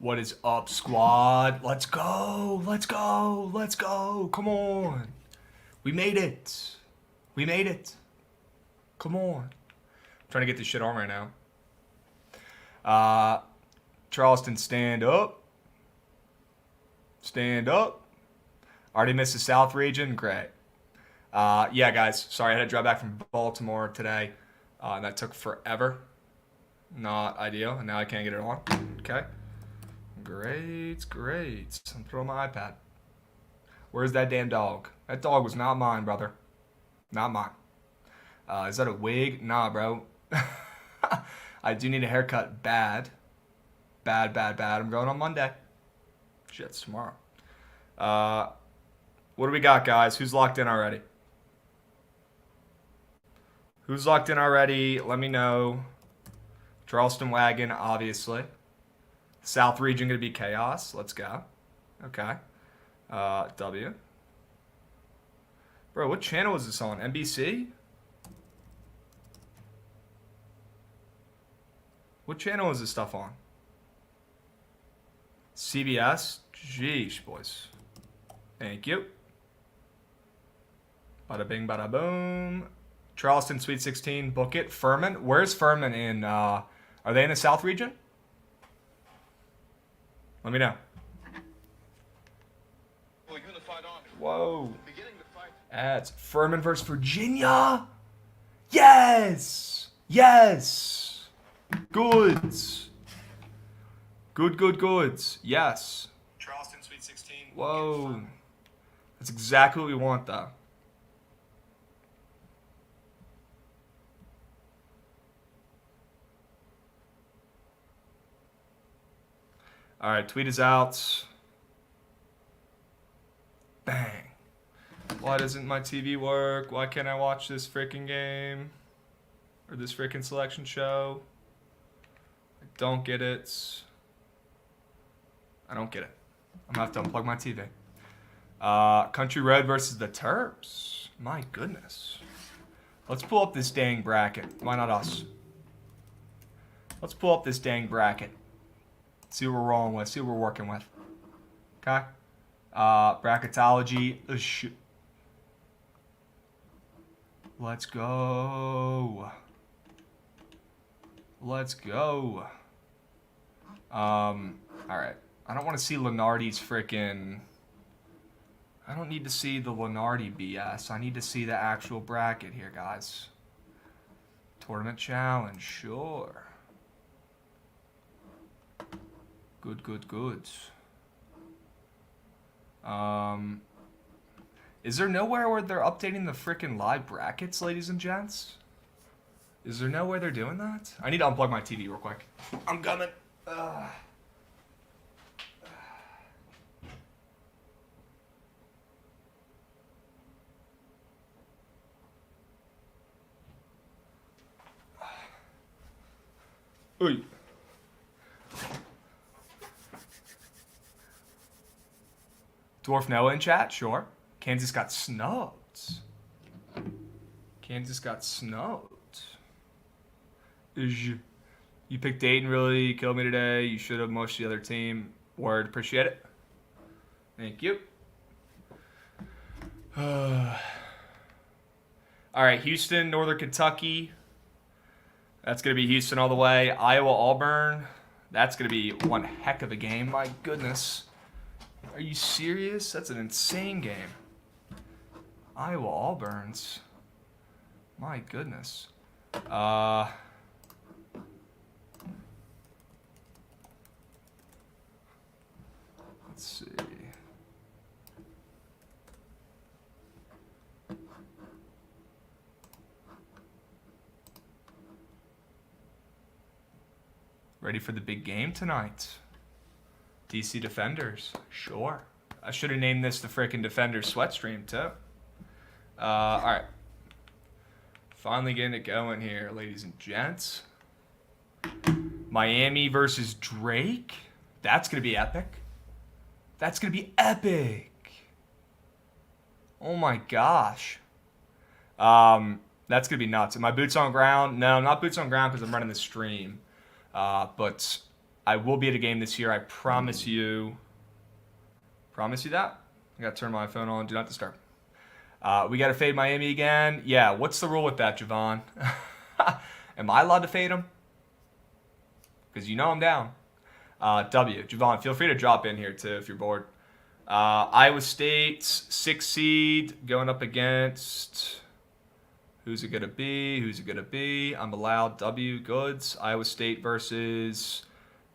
What is up, squad? Let's go. Let's go. Let's go. Come on. We made it. We made it. Come on. I'm trying to get this shit on right now. Charleston, stand up. Stand up. Already missed the South region. Great. Yeah, guys. Sorry, I had to drive back from Baltimore today. That took forever. Not ideal. And now I can't get it on. Okay. Great, great. I'm throwing my iPad. Where's that damn dog? That dog was not mine, brother. Not mine. Is that a wig? Nah, bro. I do need a haircut bad. Bad, bad, bad. I'm going on Monday. Shit's tomorrow. What do we got, guys? Who's locked in already? Who's locked in already? Let me know. Charleston Wagon, obviously. South region going to be chaos. Let's go. Okay. W. Bro, what channel is this on? NBC? What channel is this stuff on? CBS? Jeesh, boys. Thank you. Bada bing, bada boom. Charleston, Sweet 16. Book it. Furman? Where's Furman in? Are they in the South region? Let me know. Whoa. Ads. Furman versus Virginia? Yes! Yes! Goods. Goods. Yes. Charleston, Sweet 16. Whoa. That's exactly what we want, though. All right, tweet is out. Bang. Why doesn't my TV work? Why can't I watch this freaking game? Or this freaking selection show? I don't get it. I don't get it. I'm gonna have to unplug my TV. Country Road versus the Terps. My goodness. Let's pull up this dang bracket. Why not us? Let's pull up this dang bracket. See what we're rolling with. See what we're working with. Okay? Bracketology. Let's go. Let's go. Alright. I don't want to see Lenardi's freaking... I don't need to see the Lenardi BS. I need to see the actual bracket here, guys. Tournament challenge. Sure. Good. Is there nowhere where they're updating the freaking live brackets, ladies and gents? Is there no way they're doing that? I need to unplug my TV real quick. I'm coming. Oy. Dwarf Noah in chat? Sure. Kansas got snubbed. Kansas got snubbed. You picked Dayton, really killed me today. You should have most of the other team. Word, appreciate it. Thank you. All right, Houston, Northern Kentucky. That's going to be Houston all the way. Iowa, Auburn. That's going to be one heck of a game. My goodness. Are you serious? That's an insane game. Iowa, Auburn's. My goodness. Let's see. Ready for the big game tonight. DC Defenders. Sure. I should have named this the frickin' Defenders sweat stream too. Alright. Finally getting it going here, ladies and gents. Miami versus Drake. That's going to be epic. That's going to be epic. Oh my gosh. That's going to be nuts. Am I boots on ground? No, not boots on ground because I'm running the stream. But I will be at a game this year. I promise you. Promise you that. I got to turn my phone on. Do not disturb. We got to fade Miami again. Yeah, what's the rule with that, Javon? Am I allowed to fade him? Because you know I'm down. W. Javon, feel free to drop in here too if you're bored. Iowa State, 6th seed, going up against... Who's it going to be? Who's it going to be? I'm allowed W. Goods. Iowa State versus...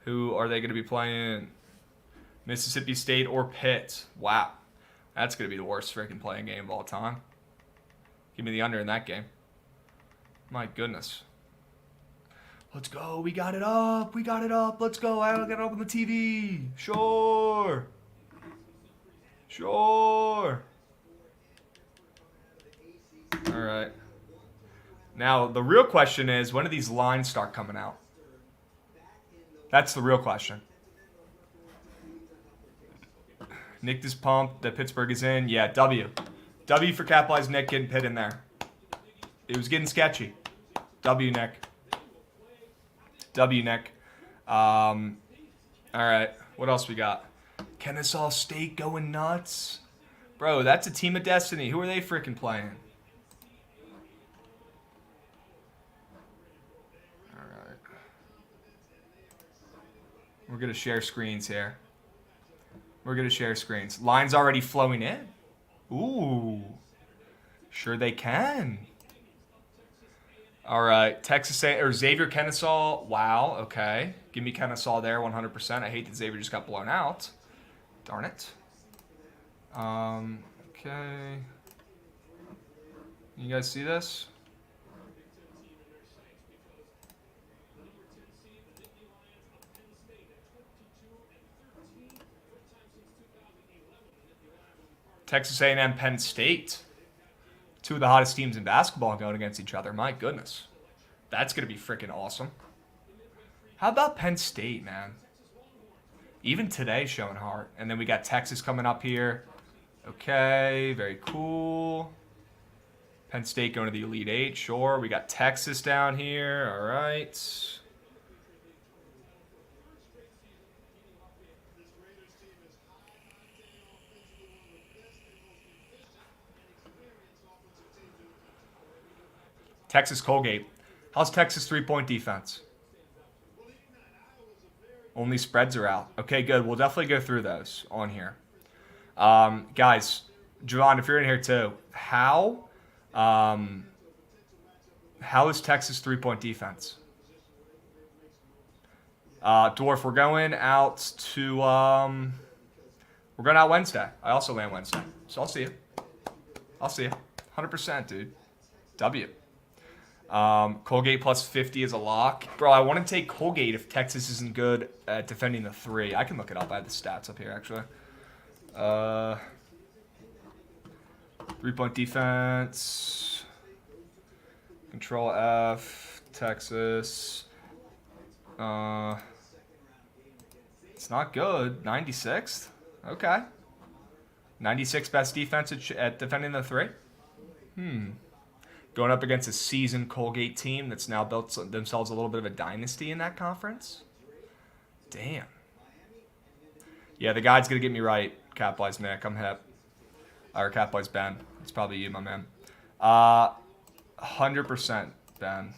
Who are they going to be playing? Mississippi State or Pitt. Wow. That's going to be the worst freaking playing game of all time. Give me the under in that game. My goodness. Let's go. We got it up. We got it up. Let's go. I got it up on the TV. Sure. Sure. All right. Now, the real question is, when do these lines start coming out? That's the real question. Nick is pumped that Pittsburgh is in. Yeah, W. W for capitalized Nick getting Pitt in there. It was getting sketchy. W, Nick. W, Nick. All right. What else we got? Kennesaw State going nuts. Bro, that's a team of destiny. Who are they freaking playing? All right. We're going to share screens here. We're going to share screens. Lines already flowing in. Ooh. Sure they can. All right. Texas A or Xavier Kennesaw. Wow. Okay. Give me Kennesaw there 100%. I hate that Xavier just got blown out. Darn it. Okay. You guys see this? Texas A&M, Penn State. Two of the hottest teams in basketball going against each other. My goodness. That's going to be freaking awesome. How about Penn State, man? Even today showing heart. And then we got Texas coming up here. Okay, very cool. Penn State going to the Elite Eight, sure. We got Texas down here. All right. Texas Colgate. How's Texas three-point defense? Only spreads are out. Okay, good. We'll definitely go through those on here. Guys, Javon, if you're in here too, how is Texas three-point defense? Dwarf, we're going out to we're going out Wednesday. I also land Wednesday, so I'll see you. I'll see you. 100%, dude. W. Colgate plus 50 is a lock. Bro, I want to take Colgate if Texas isn't good at defending the three. I can look it up. I have the stats up here, actually. Three-point defense. Control F. Texas. It's not good. 96th? Okay. 96th best defense at defending the three? Going up against a seasoned Colgate team that's now built themselves a little bit of a dynasty in that conference? Damn. Yeah, the guide's going to get me right. Capitalized Nick. I'm hip. Or capitalized Ben. It's probably you, my man. 100% Ben.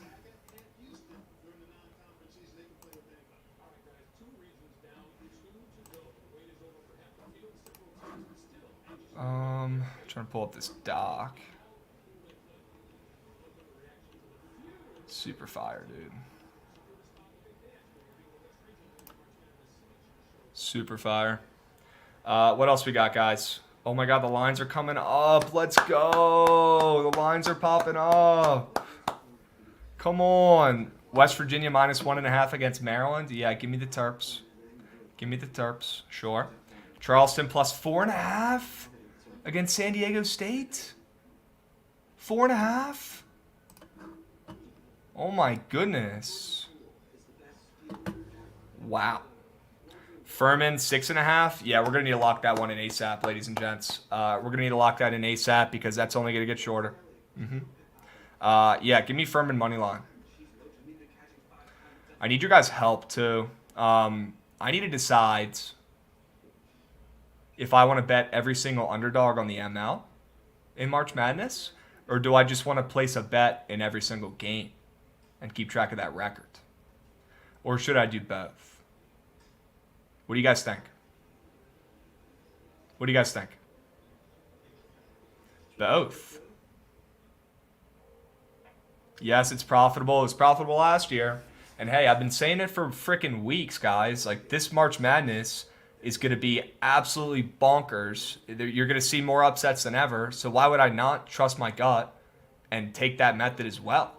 Trying to pull up this doc. Super fire, dude. Super fire. What else we got, guys? Oh my God, the lines are coming up. Let's go. The lines are popping up. Come on. West Virginia minus 1.5 against Maryland. Yeah, give me the Terps. Give me the Terps. Sure. Charleston plus 4.5 against San Diego State. 4.5. Oh my goodness. Wow. Furman, 6.5. Yeah, we're going to need to lock that one in ASAP, ladies and gents. We're going to need to lock that in ASAP because that's only going to get shorter. Yeah, give me Furman money line. I need your guys' help, too. I need to decide if I want to bet every single underdog on the ML in March Madness, or do I just want to place a bet in every single game and keep track of that record? Or should I do both? What do you guys think? What do you guys think? Both. Yes, it's profitable. It was profitable last year. And hey, I've been saying it for freaking weeks, guys. Like, this March Madness is going to be absolutely bonkers. You're going to see more upsets than ever. So why would I not trust my gut and take that method as well?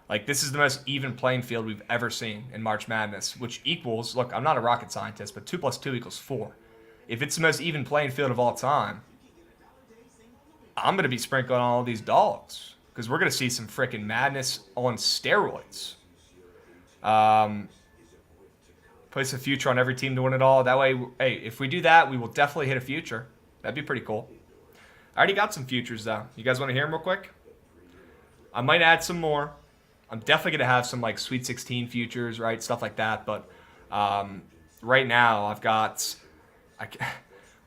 Like, this is the most even playing field we've ever seen in March Madness, which equals, look, I'm not a rocket scientist, but 2 plus 2 equals 4. If it's the most even playing field of all time, I'm going to be sprinkling all these dogs because we're going to see some freaking madness on steroids. Place a future on every team to win it all. That way, hey, if we do that, we will definitely hit a future. That'd be pretty cool. I already got some futures, though. You guys want to hear them real quick? I might add some more. I'm definitely going to have some, like, Sweet 16 futures, right? Stuff like that. But right now, I've got...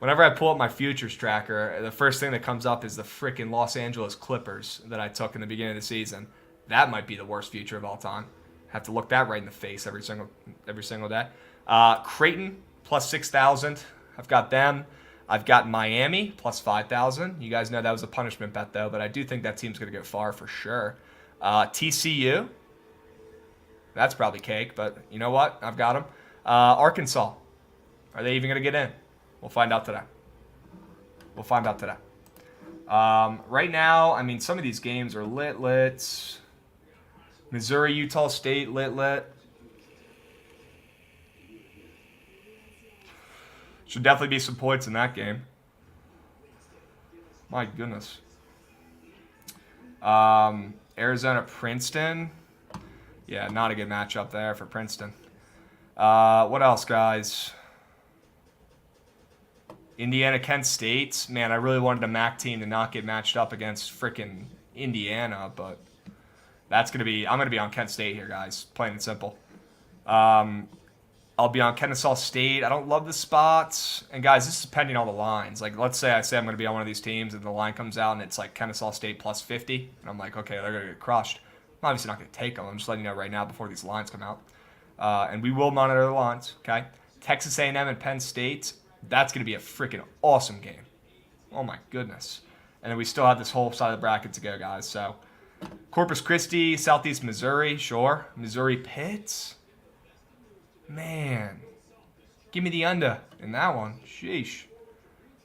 Whenever I pull up my futures tracker, the first thing that comes up is the freaking Los Angeles Clippers that I took in the beginning of the season. That might be the worst future of all time. Have to look that right in the face every single day. Creighton plus 6,000. I've got them. I've got Miami plus 5,000. You guys know that was a punishment bet though, but I do think that team's going to go far for sure. TCU. That's probably cake, but you know what? I've got them. Arkansas. Are they even going to get in? We'll find out today. Right now, I mean, some of these games are lit. Missouri, Utah State, lit. Should definitely be some points in that game. My goodness. Arizona, Princeton. Yeah, not a good matchup there for Princeton. What else, guys? Indiana, Kent State. Man, I really wanted a MAC team to not get matched up against freaking Indiana, but that's going to be... I'm going to be on Kent State here, guys. Plain and simple. I'll be on Kennesaw State. I don't love the spots. And, guys, this is pending all the lines. Like, let's say I say I'm going to be on one of these teams and the line comes out and it's like Kennesaw State plus 50. And I'm like, okay, they're going to get crushed. I'm obviously not going to take them. I'm just letting you know right now before these lines come out. And we will monitor the lines, okay? Texas A&M and Penn State... That's going to be a freaking awesome game. Oh, my goodness. And then we still have this whole side of the bracket to go, guys. So, Corpus Christi, Southeast Missouri, sure. Missouri Pitt. Man. Give me the under in that one. Sheesh.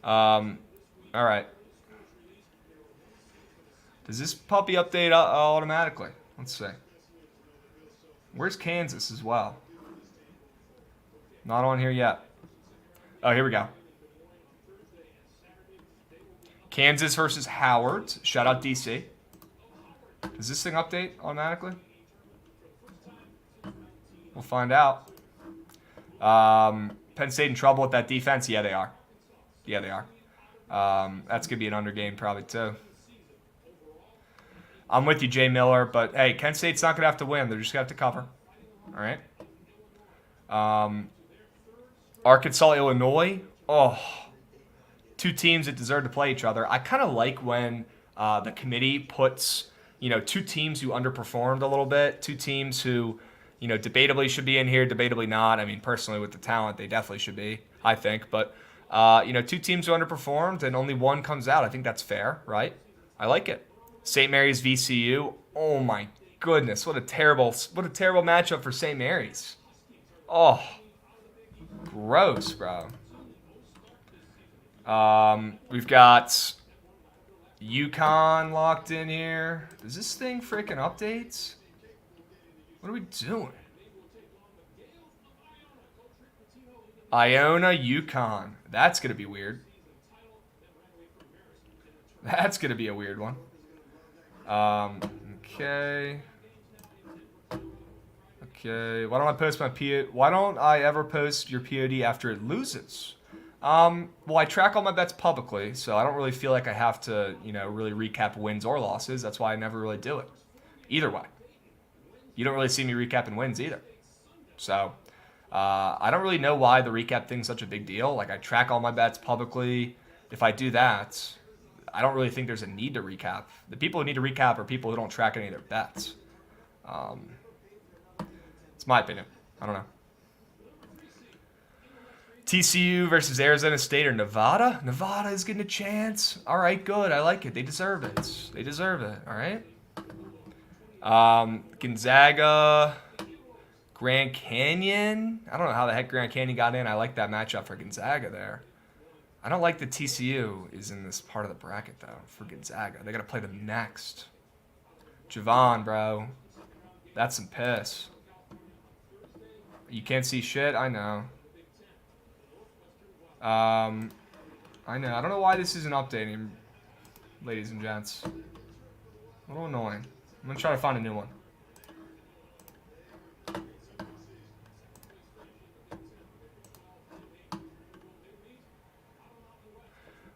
All right. Does this puppy update automatically? Let's see. Where's Kansas as well? Not on here yet. Oh, here we go. Kansas versus Howard. Shout out DC. Does this thing update automatically? We'll find out. Penn State in trouble with that defense? Yeah, they are. That's going to be an under game probably too. I'm with you, Jay Miller, but hey, Kent State's not going to have to win. They're just going to have to cover. All right. Arkansas, Illinois. Oh, two teams that deserve to play each other. I kind of like when the committee puts, two teams who underperformed a little bit, two teams who, debatably should be in here, debatably not. I mean, personally, with the talent, they definitely should be, I think. But, two teams who underperformed and only one comes out. I think that's fair, right? I like it. St. Mary's, VCU. Oh, my goodness. What a terrible matchup for St. Mary's. Oh, gross, bro. We've got UConn locked in here. Does this thing freaking updates? What are we doing? Iona, UConn. That's going to be weird. That's going to be a weird one. Okay. Why don't I post my POD? Why don't I ever post your POD after it loses? Well, I track all my bets publicly, so I don't really feel like I have to, really recap wins or losses. That's why I never really do it. Either way. You don't really see me recapping wins either. So I don't really know why the recap thing's such a big deal. Like, I track all my bets publicly. If I do that, I don't really think there's a need to recap. The people who need to recap are people who don't track any of their bets. It's my opinion. I don't know. TCU versus Arizona State or Nevada? Nevada is getting a chance. All right, good. I like it. They deserve it. They deserve it. All right. Gonzaga, Grand Canyon. I don't know how the heck Grand Canyon got in. I like that matchup for Gonzaga there. I don't like that TCU is in this part of the bracket, though, for Gonzaga. They got to play them next. Javon, bro. That's some piss. You can't see shit? I know. I know. I don't know why this isn't updating, ladies and gents. A little annoying. I'm going to try to find a new one.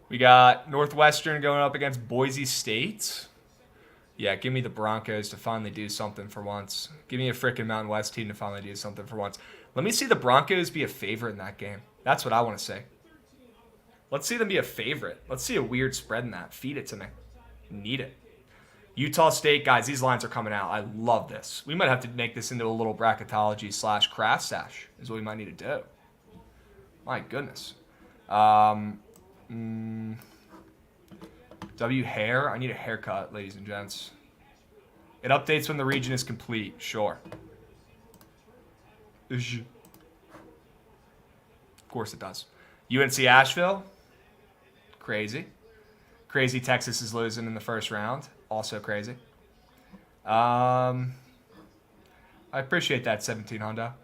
We got Northwestern going up against Boise State. Yeah, give me the Broncos to finally do something for once. Give me a freaking Mountain West team to finally do something for once. Let me see the Broncos be a favorite in that game. That's what I want to say. Let's see them be a favorite. Let's see a weird spread in that. Feed it to me. Need it. Utah State, guys, these lines are coming out. I love this. We might have to make this into a little bracketology / craft stash is what we might need to do. My goodness. W hair? I need a haircut, ladies and gents. It updates when the region is complete. Sure. Of course it does. UNC Asheville? Crazy. Crazy Texas is losing in the first round. Also crazy. I appreciate that, 17 Honda.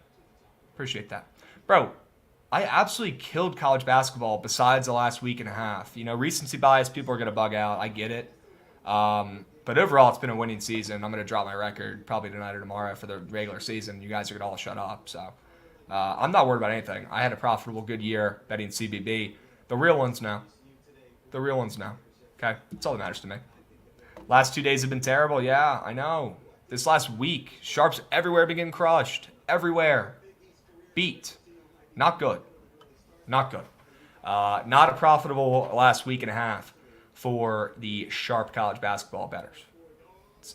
Appreciate that. Bro, I absolutely killed college basketball besides the last week and a half. You know, recency bias, people are going to bug out. I get it. But overall, it's been a winning season. I'm going to drop my record probably tonight or tomorrow for the regular season. You guys are going to all shut up. So I'm not worried about anything. I had a profitable, good year betting CBB. The real ones know. The real ones know. Okay? That's all that matters to me. Last 2 days have been terrible. Yeah, I know. This last week, sharps everywhere been getting crushed. Everywhere. Beat. Not good. Not good. Not a profitable last week and a half for the sharp college basketball bettors.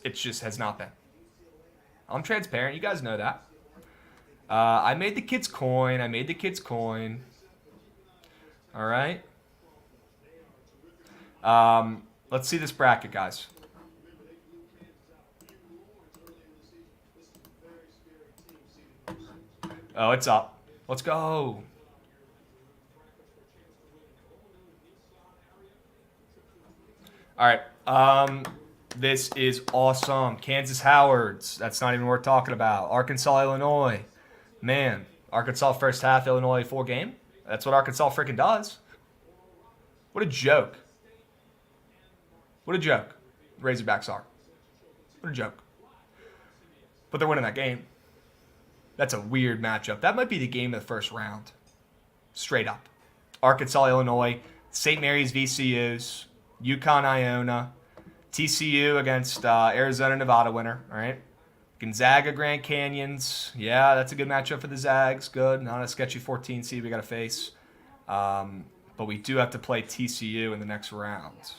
It just has not been. I'm transparent. You guys know that. I made the kids coin. All right. Let's see this bracket, guys. Oh, it's up. Let's go. All right. This is awesome. Kansas Howards. That's not even worth talking about. Arkansas, Illinois. Man, Arkansas first half, Illinois full game. That's what Arkansas freaking does. What a joke. What a joke. Razorbacks are. What a joke. But they're winning that game. That's a weird matchup. That might be the game of the first round. Straight up. Arkansas, Illinois. St. Mary's, VCUs. UConn, Iona. TCU against Arizona, Nevada winner. All right. Gonzaga, Grand Canyons. Yeah, that's a good matchup for the Zags. Good. Not a sketchy 14 seed we got to face. But we do have to play TCU in the next round.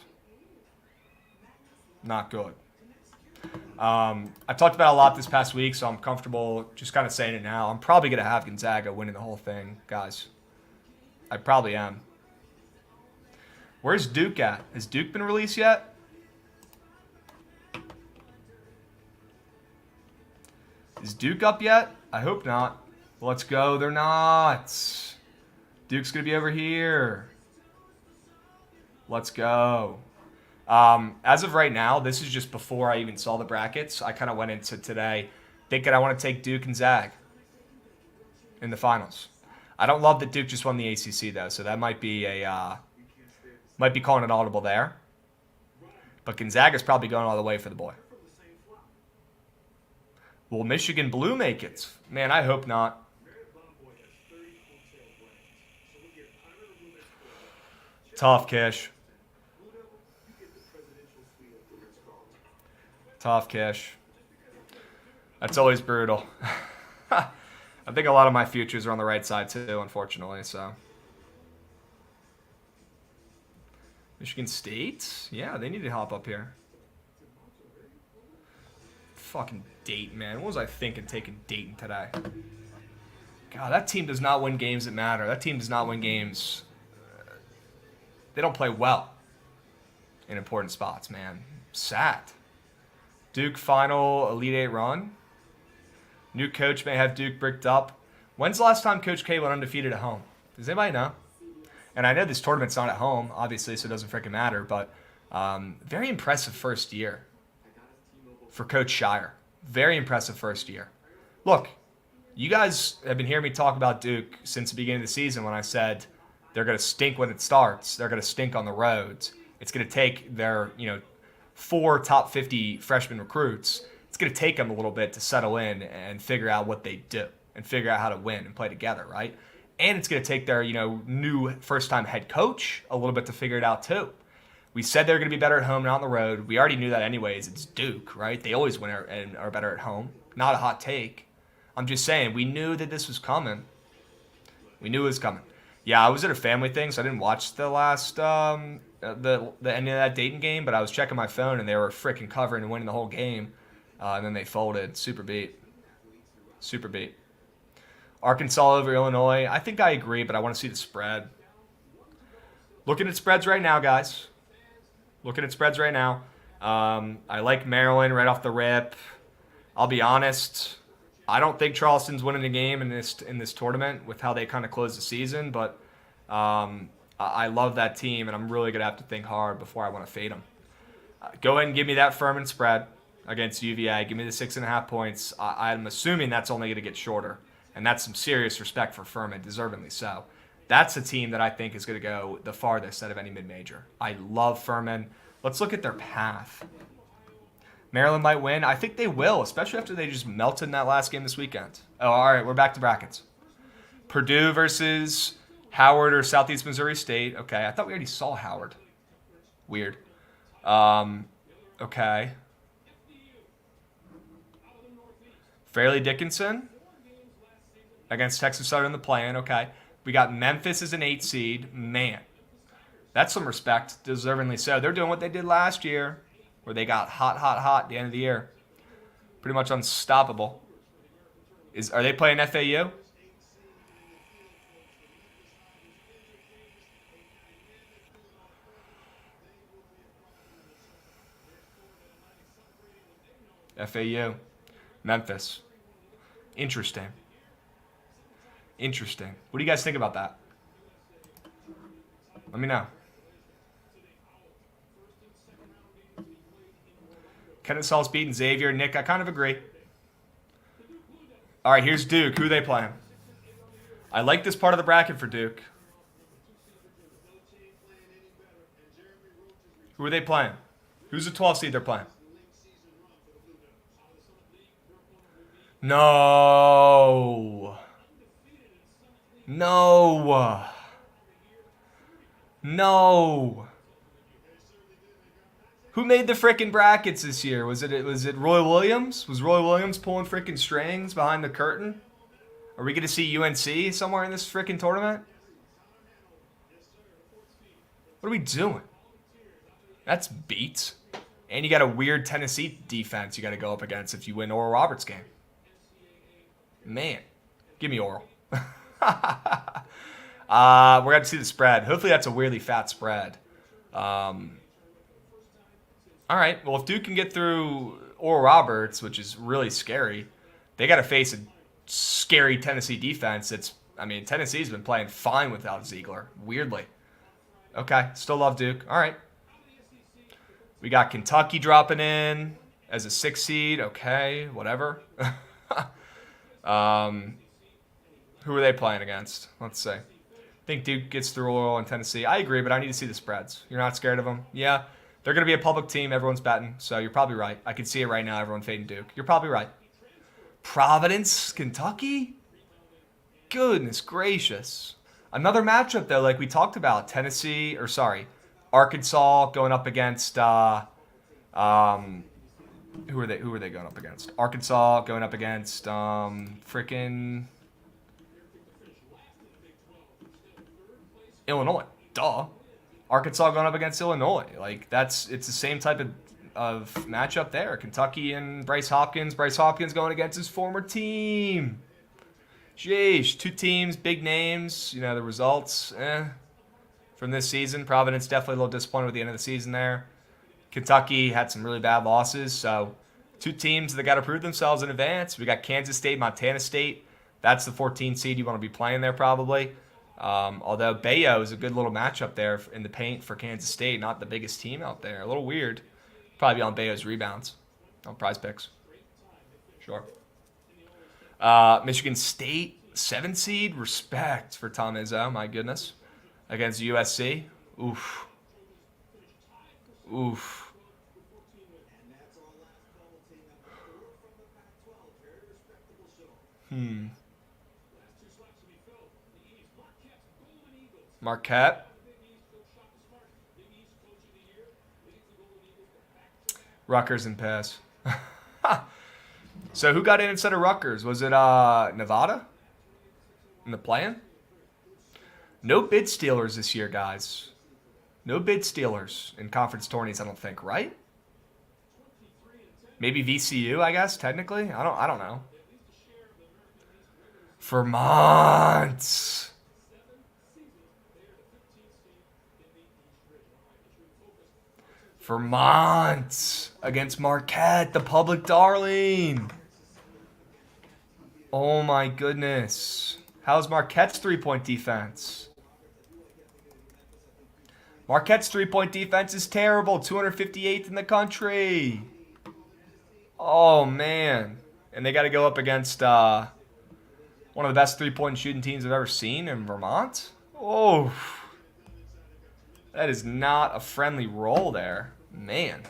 Not good. I've talked about it a lot this past week, so I'm comfortable just kind of saying it now. I'm probably going to have Gonzaga winning the whole thing, guys. I probably am. Where's Duke at? Has Duke been released yet? Is Duke up yet? I hope not. Let's go. They're not. Duke's going to be over here. Let's go. As of right now, this is just before I even saw the brackets. I kind of went into today thinking I want to take Duke and Zag in the finals. I don't love that Duke just won the ACC though, so that might be might be calling it audible there. But Gonzaga's probably going all the way for the boy. Will Michigan Blue make it? Man, I hope not. Tough, Kish. Tough, Kish. That's always brutal. I think a lot of my futures are on the right side too, unfortunately. So Michigan State, yeah, they need to hop up here. Fucking Dayton, man. What was I thinking taking Dayton today? God, that team does not win games that matter. That team does not win games. They don't play well in important spots, man. Sad. Duke final Elite Eight run. New coach may have Duke bricked up. When's the last time Coach K went undefeated at home? Does anybody know? And I know this tournament's not at home, obviously, so it doesn't freaking matter, but very impressive first year for Coach Shire. Very impressive first year. Look, you guys have been hearing me talk about Duke since the beginning of the season when I said they're going to stink when it starts. They're going to stink on the roads. It's going to take their, 4 top 50 freshman recruits. It's going to take them a little bit to settle in and figure out what they do and figure out how to win and play together, right? And it's going to take their, new first-time head coach a little bit to figure it out too. We said they're going to be better at home, not on the road. We already knew that anyways. It's Duke, right? They always win and are better at home. Not a hot take. I'm just saying, we knew that this was coming. We knew it was coming. Yeah, I was at a family thing, so I didn't watch the last the end of that Dayton game, but I was checking my phone, and they were freaking covering and winning the whole game. And then they folded. Super beat. Super beat. Arkansas over Illinois. I think I agree, but I want to see the spread. Looking at spreads right now, guys. Looking at spreads right now. I like Maryland right off the rip. I'll be honest. I don't think Charleston's winning the game in this tournament with how they kind of close the season, but I love that team, and I'm really going to have to think hard before I want to fade them. Go ahead and give me that Furman spread against UVA. Give me the 6.5 points. I'm assuming that's only going to get shorter, and that's some serious respect for Furman, deservingly so. That's a team that I think is going to go the farthest out of any mid-major. I love Furman. Let's look at their path. Maryland might win. I think they will, especially after they just melted in that last game this weekend. Oh, all right, we're back to brackets. Purdue versus Howard or Southeast Missouri State. Okay, I thought we already saw Howard. Weird. Okay. Fairleigh Dickinson against Texas Southern in the play-in. Okay. We got Memphis as an 8 seed. Man, that's some respect, deservingly so. They're doing what they did last year, where they got hot at the end of the year. Pretty much unstoppable. Are they playing FAU? FAU. Memphis. Interesting. What do you guys think about that? Let me know. Kennesaw's beating Xavier. Nick, I kind of agree. All right, here's Duke. Who are they playing? I like this part of the bracket for Duke. Who are they playing? Who's the 12th seed they're playing? No. Who made the frickin' brackets this year? Was it Roy Williams? Was Roy Williams pulling frickin' strings behind the curtain? Are we gonna see UNC somewhere in this frickin' tournament? What are we doing? That's beats. And you got a weird Tennessee defense you got to go up against if you win Oral Roberts' game. Man, give me Oral. We're going to see the spread. Hopefully that's a weirdly fat spread. All right, well, if Duke can get through Oral Roberts, which is really scary, they got to face a scary Tennessee defense. Tennessee's been playing fine without Ziegler, weirdly. Okay, still love Duke. All right. We got Kentucky dropping in as a 6 seed. Okay, whatever. Who are they playing against? Let's see. I think Duke gets through Oral and Tennessee. I agree, but I need to see the spreads. You're not scared of them? Yeah. They're going to be a public team. Everyone's betting, so you're probably right. I can see it right now. Everyone fading Duke. You're probably right. Providence, Kentucky? Goodness gracious. Another matchup, though, like we talked about. Arkansas going up against... who are they going up against? Arkansas going up against frickin' Illinois. Duh. Arkansas going up against Illinois. Like it's the same type of matchup there. Kentucky and Bryce Hopkins. Bryce Hopkins going against his former team. Jeez, two teams, big names. You know, the results, from this season. Providence definitely a little disappointed with the end of the season there. Kentucky had some really bad losses, so two teams that got to prove themselves in advance. We got Kansas State, Montana State. That's the 14 seed you want to be playing there probably. Although Bayo is a good little matchup there in the paint for Kansas State. Not the biggest team out there. A little weird. Probably on Bayo's rebounds. On Prize Picks. Sure. Michigan State, 7 seed. Respect for Tom Izzo. My goodness. Against USC. Oof. Oof. Marquette. Rutgers and pass. So who got in instead of Rutgers? Was it Nevada? In the play-in? No bid stealers this year, guys. No bid stealers in conference tourneys, I don't think, right? Maybe VCU, I guess, technically. I don't know. Vermont. Vermont against Marquette, the public darling. Oh my goodness. How's Marquette's three-point defense? Marquette's three-point defense is terrible. 258th in the country. Oh, man. And they got to go up against one of the best three-point shooting teams I've ever seen in Vermont. Oh, that is not a friendly roll there. Man.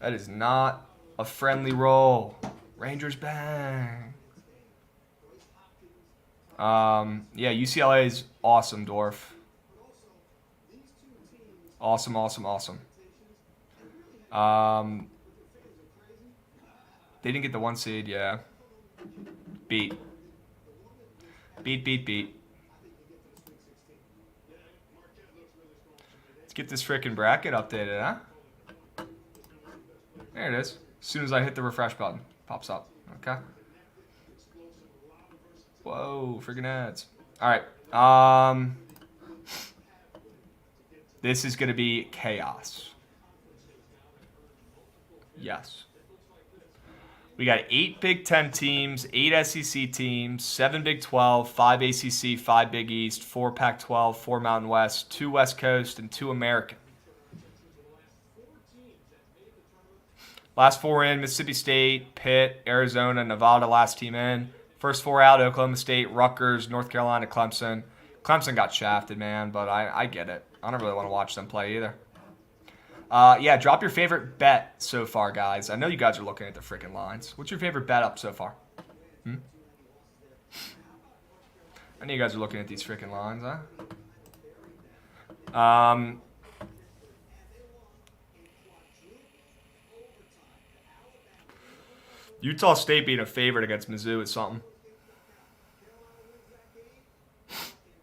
That is not a friendly roll. Rangers bang. Yeah, UCLA is awesome, Dwarf. Awesome, awesome, awesome. They didn't get the 1 seed, yeah. Beat. Beat. Let's get this frickin' bracket updated, huh? There it is. As soon as I hit the refresh button, pops up. Okay. Whoa, friggin' ads. All right. This is going to be chaos. Yes. We got 8 Big Ten teams, 8 SEC teams, 7 Big 12, 5 ACC, 5 Big East, 4 Pac-12, 4 Mountain West, 2 West Coast, and 2 American. Last 4 in, Mississippi State, Pitt, Arizona, Nevada, last team in. First 4 out, Oklahoma State, Rutgers, North Carolina, Clemson. Clemson got shafted, man, but I get it. I don't really want to watch them play either. Yeah, drop your favorite bet so far, guys. I know you guys are looking at the freaking lines. What's your favorite bet up so far? I know you guys are looking at these freaking lines, huh? Utah State being a favorite against Mizzou is something.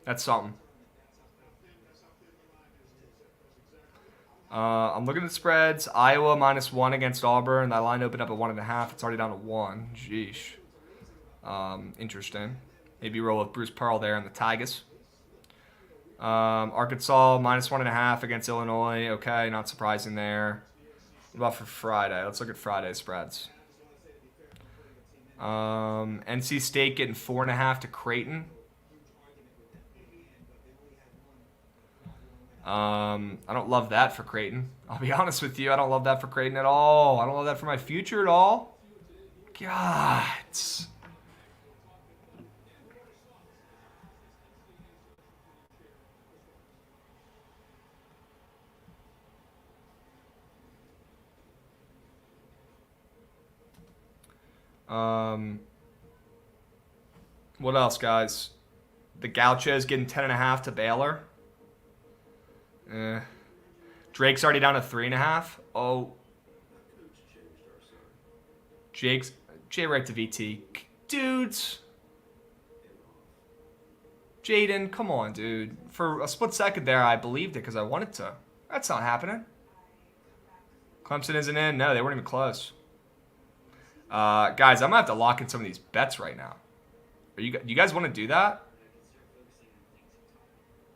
That's something. I'm looking at spreads. Iowa -1 against Auburn. That line opened up at 1.5. It's already down to 1. Jeez. Interesting. Maybe roll with Bruce Pearl there in the Tigers. Arkansas -1.5 against Illinois. Okay, not surprising there. What about for Friday? Let's look at Friday spreads. NC State getting 4.5 to Creighton. I don't love that for Creighton. I'll be honest with you. I don't love that for Creighton at all. I don't love that for my future at all. God. What else, guys? The Gauchos getting 10.5 to Baylor. Drake's already down to 3.5. Oh. J right to VT. Dudes. Jaden, come on, dude. For a split second there, I believed it because I wanted to. That's not happening. Clemson isn't in. No, they weren't even close. Guys, I'm going to have to lock in some of these bets right now. Do you guys want to do that?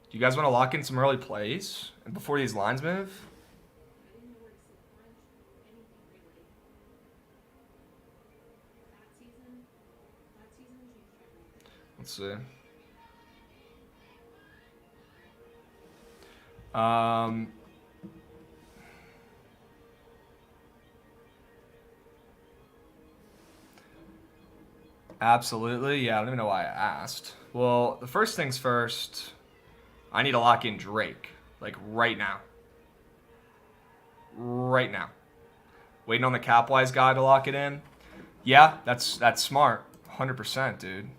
Do you guys want to lock in some early plays and before these lines move? Let's see. Absolutely. Yeah, I don't even know why I asked. Well, the first things first, I need to lock in Drake. Like right now. Right now. Waiting on the Capwise guy to lock it in. Yeah, that's smart. 100%, dude.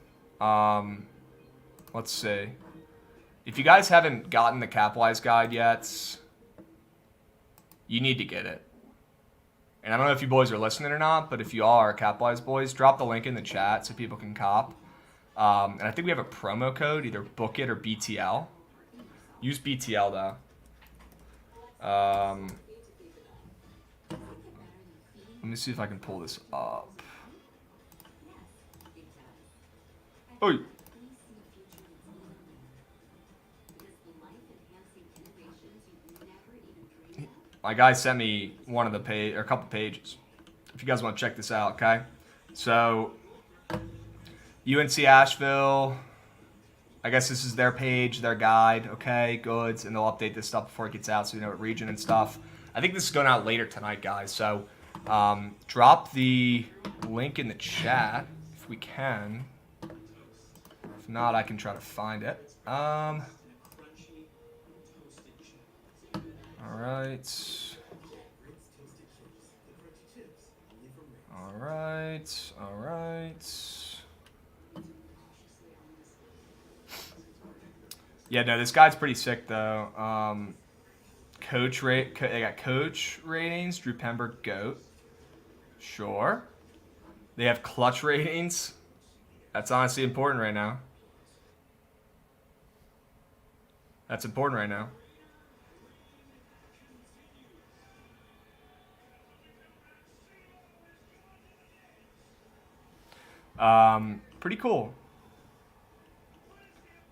Let's see. If you guys haven't gotten the Capwise guide yet, you need to get it. And I don't know if you boys are listening or not, but if you are, Capwise boys, drop the link in the chat so people can cop. And I think we have a promo code, either Book It or BTL. Use BTL though. Let me see if I can pull this up. Oh. My guy sent me one of the page or a couple pages. If you guys want to check this out, okay? So UNC Asheville. I guess this is their page, their guide, okay, goods, and they'll update this stuff before it gets out so you know what region and stuff. I think this is going out later tonight, guys. So drop the link in the chat if we can. If not, I can try to find it. All right. All right. All right. Yeah, no, this guy's pretty sick though. They got coach ratings. Drew Pember, GOAT. Sure. They have clutch ratings. That's honestly important right now. That's important right now. Pretty cool.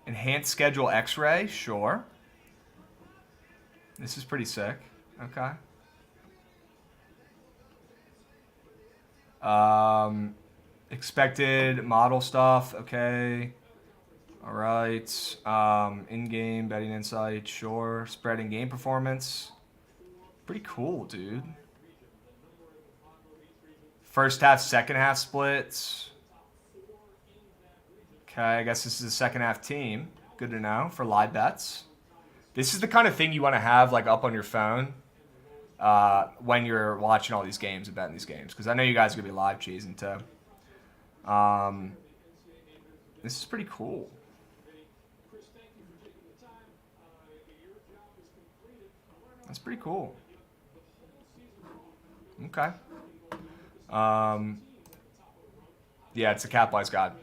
Enhanced schedule X-ray, sure. This is pretty sick. Okay. Expected model stuff, okay. All right. In-game betting insight, sure. Spread in game performance. Pretty cool, dude. First half, second half splits. Okay, I guess this is a second half team. Good to know for live bets. This is the kind of thing you want to have like up on your phone when you're watching all these games and betting these games, because I know you guys are gonna be live cheesing too. This is pretty cool. That's pretty cool. Okay. Yeah, it's a Capwise guide.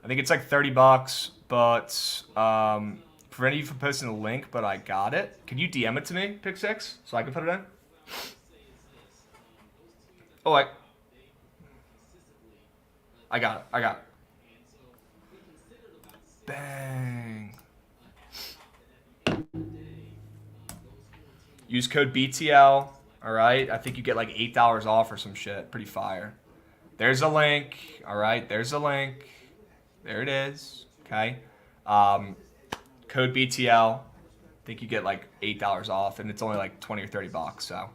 I think it's like $30, but prevented you from posting the link, but I got it. Can you DM it to me, Pick Six, so I can put it in? Oh, I got it. I got it. Bang. Use code BTL. All right. I think you get like $8 off or some shit. Pretty fire. There's a link. All right. There's a link. There it is. Okay. Code BTL. I think you get like $8 off, and it's only like 20 or $30. So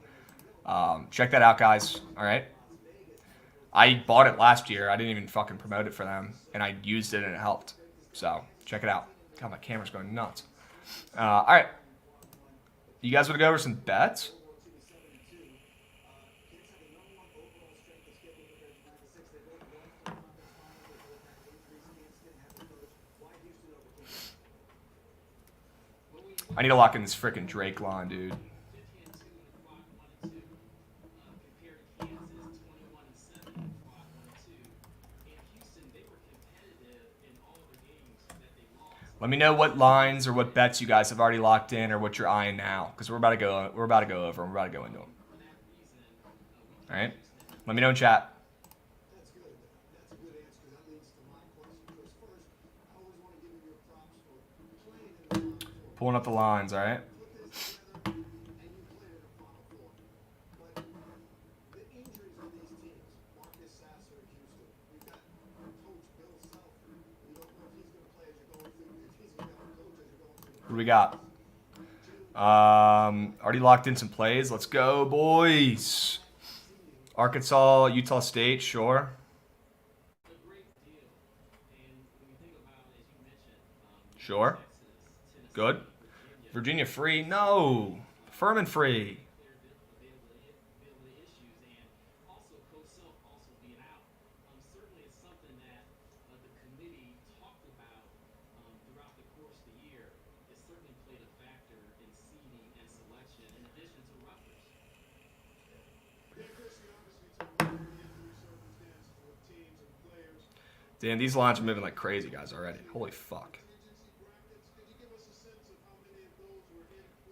check that out, guys. All right. I bought it last year. I didn't even fucking promote it for them, and I used it and it helped. So check it out. God, my camera's going nuts. All right. You guys want to go over some bets? I need to lock in this freaking Drake line, dude. Let me know what lines or what bets you guys have already locked in or what you're eyeing now, because we're about to go. We're about to go over. We're about to go into them. All right. Let me know in chat. Pulling up the lines. All right. What do we got? Already locked in some plays. Let's go, boys. Arkansas, Utah State, sure. Sure. Good. Virginia free? No. Furman free. Damn, these lines are moving like crazy, guys, already. Holy fuck.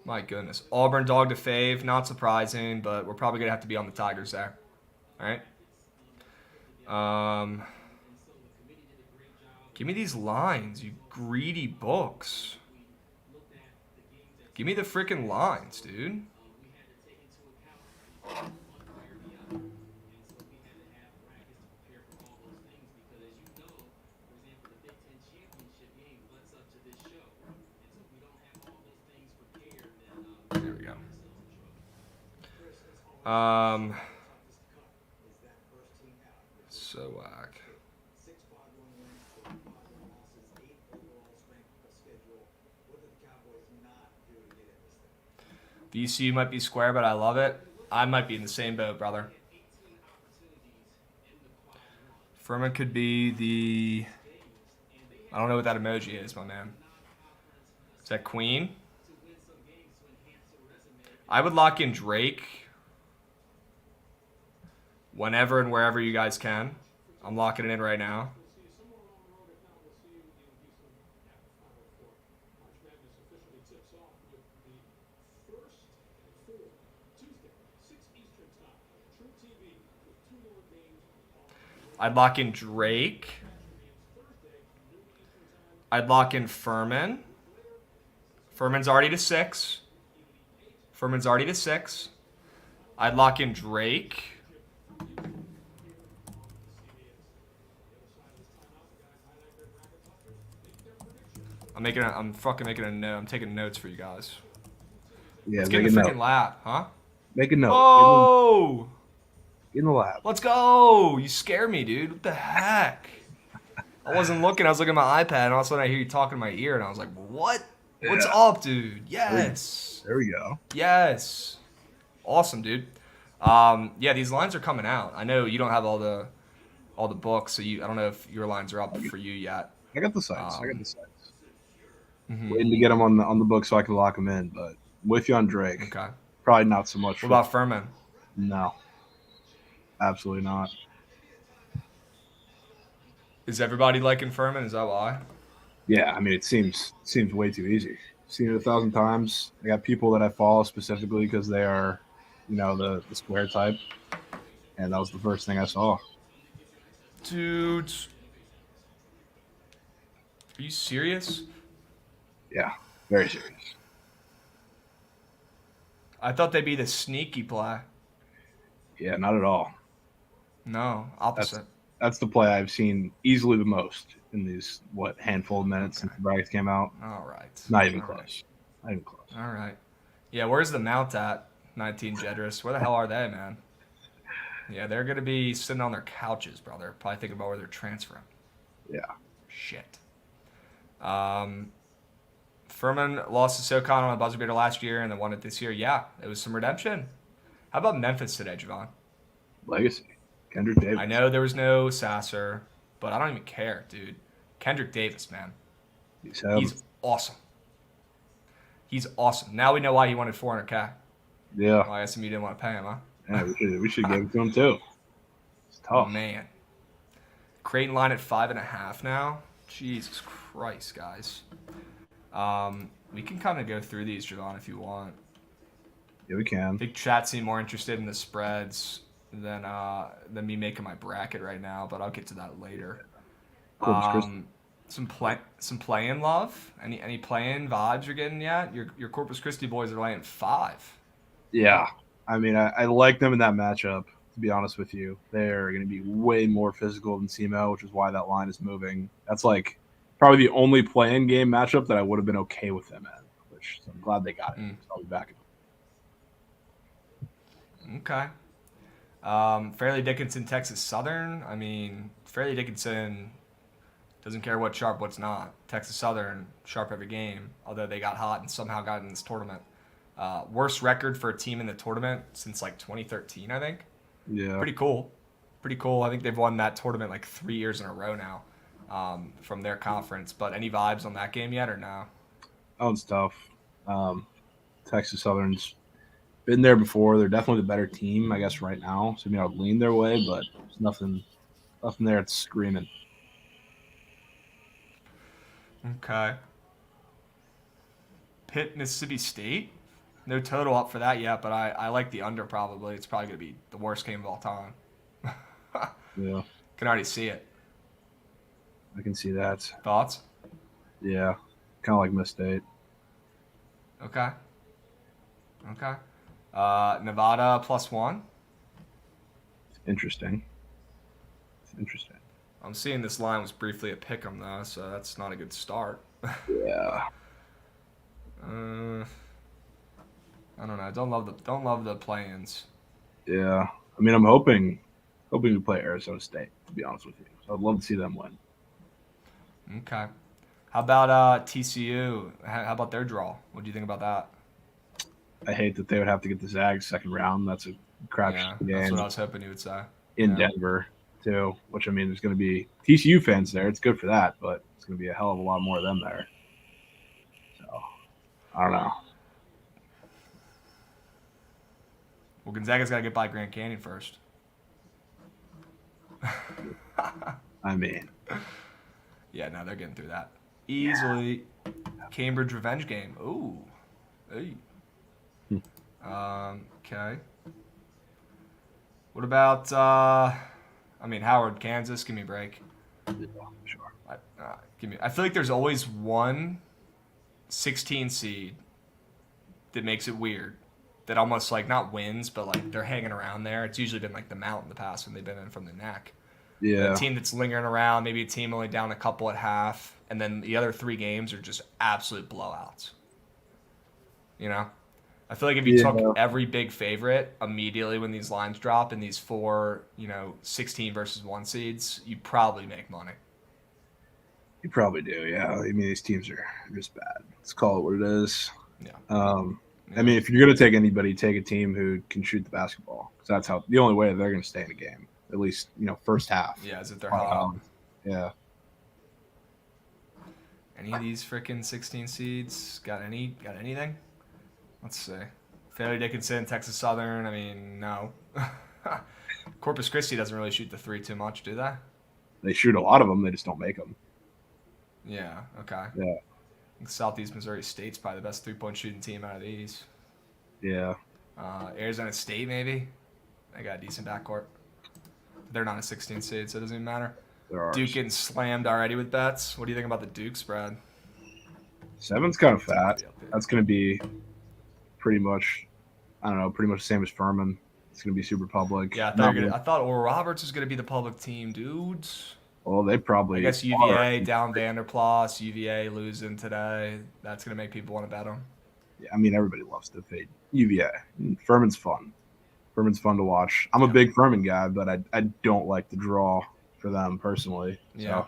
My goodness. Auburn dog to fave. Not surprising, but we're probably going to have to be on the Tigers there. All right. Give me these lines, you greedy books. Give me the freaking lines, dude. There we go. So whack. VCU might be square, but I love it. I might be in the same boat, brother. Furman could be the... I don't know what that emoji is, my man. Is that Queen? I would lock in Drake whenever and wherever you guys can. I'm locking it in right now. I'd lock in Drake. I'd lock in Furman. Furman's already to 6. Furman's already to 6. I'd lock in Drake. I'm fucking making a note. I'm taking notes for you guys. Yeah, let's get in the freaking lap, huh? Make a note. Oh! Get in the lab. Let's go! You scare me, dude. What the heck? I wasn't looking. I was looking at my iPad, and all of a sudden I hear you talking in my ear, and I was like, what? What's up, dude? Yes. There we go. Yes. Awesome, dude. Yeah, these lines are coming out. I know you don't have all the books, so I don't know if your lines are up for you yet. I got the sites. Waiting to get them on the book so I can lock them in, but with you on Drake. Okay. Probably not so much. What about Furman? No. Absolutely not. Is everybody liking Furman? Is that why? Yeah, I mean, it seems way too easy. Seen it 1,000 times. I got people that I follow specifically because they are, the square type, and that was the first thing I saw. Dude, are you serious? Yeah, very serious. I thought they'd be the sneaky play. Yeah, not at all. No, opposite. That's the play I've seen easily the most in these handful of minutes since the brackets came out. All right. Not even close. Not even close. All right. Yeah, where's the mount at? 19 Jedris. Where the hell are they, man? Yeah, they're gonna be sitting on their couches, brother. Probably thinking about where they're transferring. Yeah. Shit. Furman lost to SoCon on a buzzer beater last year and then won it this year. Yeah, it was some redemption. How about Memphis today, Javon? Legacy. Kendrick Davis. I know there was no Sasser, but I don't even care, dude. Kendrick Davis, man. He's awesome. He's awesome. Now we know why he wanted $400K. Yeah. Well, I assume you didn't want to pay him, huh? Yeah, we should give it to him too. It's tough. Man. Creighton line at 5.5 now. Jesus Christ. Christ, guys. We can kind of go through these, Javon, if you want. Yeah, we I can. think chat seem more interested in the spreads than me making my bracket right now, but I'll get to that later. Corpus Christi. Some play-in love. Any play-in vibes you're getting yet? Your Corpus Christi boys are laying 5. Yeah. I mean, I like them in that matchup, to be honest with you. They're going to be way more physical than SEMO, which is why that line is moving. That's like probably the only play-in game matchup that I would have been okay with them in, which so I'm glad they got it. Mm. So I'll be back. Okay. Fairleigh Dickinson, Texas Southern. I mean, Fairleigh Dickinson doesn't care what's sharp, what's not. Texas Southern, sharp every game, although they got hot and somehow got in this tournament. Worst record for a team in the tournament since like 2013, I think. Yeah. Pretty cool. Pretty cool. I think they've won that tournament like 3 years in a row now from their conference. But any vibes on that game yet or no? That one's tough. Texas Southern's been there before. They're definitely the better team, I guess, right now. So, I would lean their way, but there's nothing there. It's screaming. Okay. Pitt, Mississippi State. No total up for that yet, but I like the under probably. It's probably going to be the worst game of all time. Yeah, Can already see it. I can see that. Thoughts? Yeah, kind of like Miss State. Okay. Okay. Nevada +1. Interesting. It's interesting. I'm seeing this line was briefly a pick 'em though, so that's not a good start. Yeah. I don't know. Don't love the play-ins. Yeah. I mean, I'm hoping we play Arizona State, to be honest with you. So I'd love to see them win. Okay. How about TCU? How about their draw? What do you think about that? I hate that they would have to get the Zags second round. That's a crap Yeah, game that's what I was hoping you would say. in Yeah. Denver, too, which, I mean, there's going to be TCU fans there. It's good for that, but it's going to be a hell of a lot more of them there. So, I don't know. Well, Gonzaga's got to get by Grand Canyon first. I mean, Yeah, no, they're getting through that easily. Yeah. Cambridge revenge game. Ooh. Hey. Hmm. Okay. What about Howard, Kansas? Give me a break. Yeah, sure. I feel like there's always one 16 seed that makes it weird. That almost like not wins, but like they're hanging around there. It's usually been like the Mount in the past when they've been in from the neck. Yeah. A team that's lingering around, maybe a team only down a couple at half, and then the other 3 games are just absolute blowouts. You know? I feel like if you took every big favorite immediately when these lines drop in these 4, 16 versus 1 seeds, you'd probably make money. You probably do, yeah. I mean, these teams are just bad. Let's call it what it is. Yeah. I mean, if you're going to take anybody, take a team who can shoot the basketball. Because that's the only way they're going to stay in the game. At least, first half. Yeah, is it their hot? Yeah. Any of these freaking 16 seeds got anything? Let's see. Fairleigh Dickinson, Texas Southern. I mean, no. Corpus Christi doesn't really shoot the 3 too much, do they? They shoot a lot of them. They just don't make them. Yeah. Okay. Yeah. Southeast Missouri State's probably the best 3-point shooting team out of these. Yeah. Arizona State maybe. They got a decent backcourt. They're not a 16 seed, so it doesn't even matter. Duke getting slammed already with bets. What do you think about the Duke spread? 7's kind of fat. That's going to be pretty much the same as Furman. It's going to be super public. Yeah, I thought Oral Roberts was going to be the public team, dudes. Well, they probably. I guess UVA down Vanderplas. UVA losing today. That's going to make people want to bet them. Yeah, I mean, everybody loves to fade UVA. Furman's fun. Furman's fun to watch. I'm a big Furman guy, but I don't like the draw for them personally. Yeah.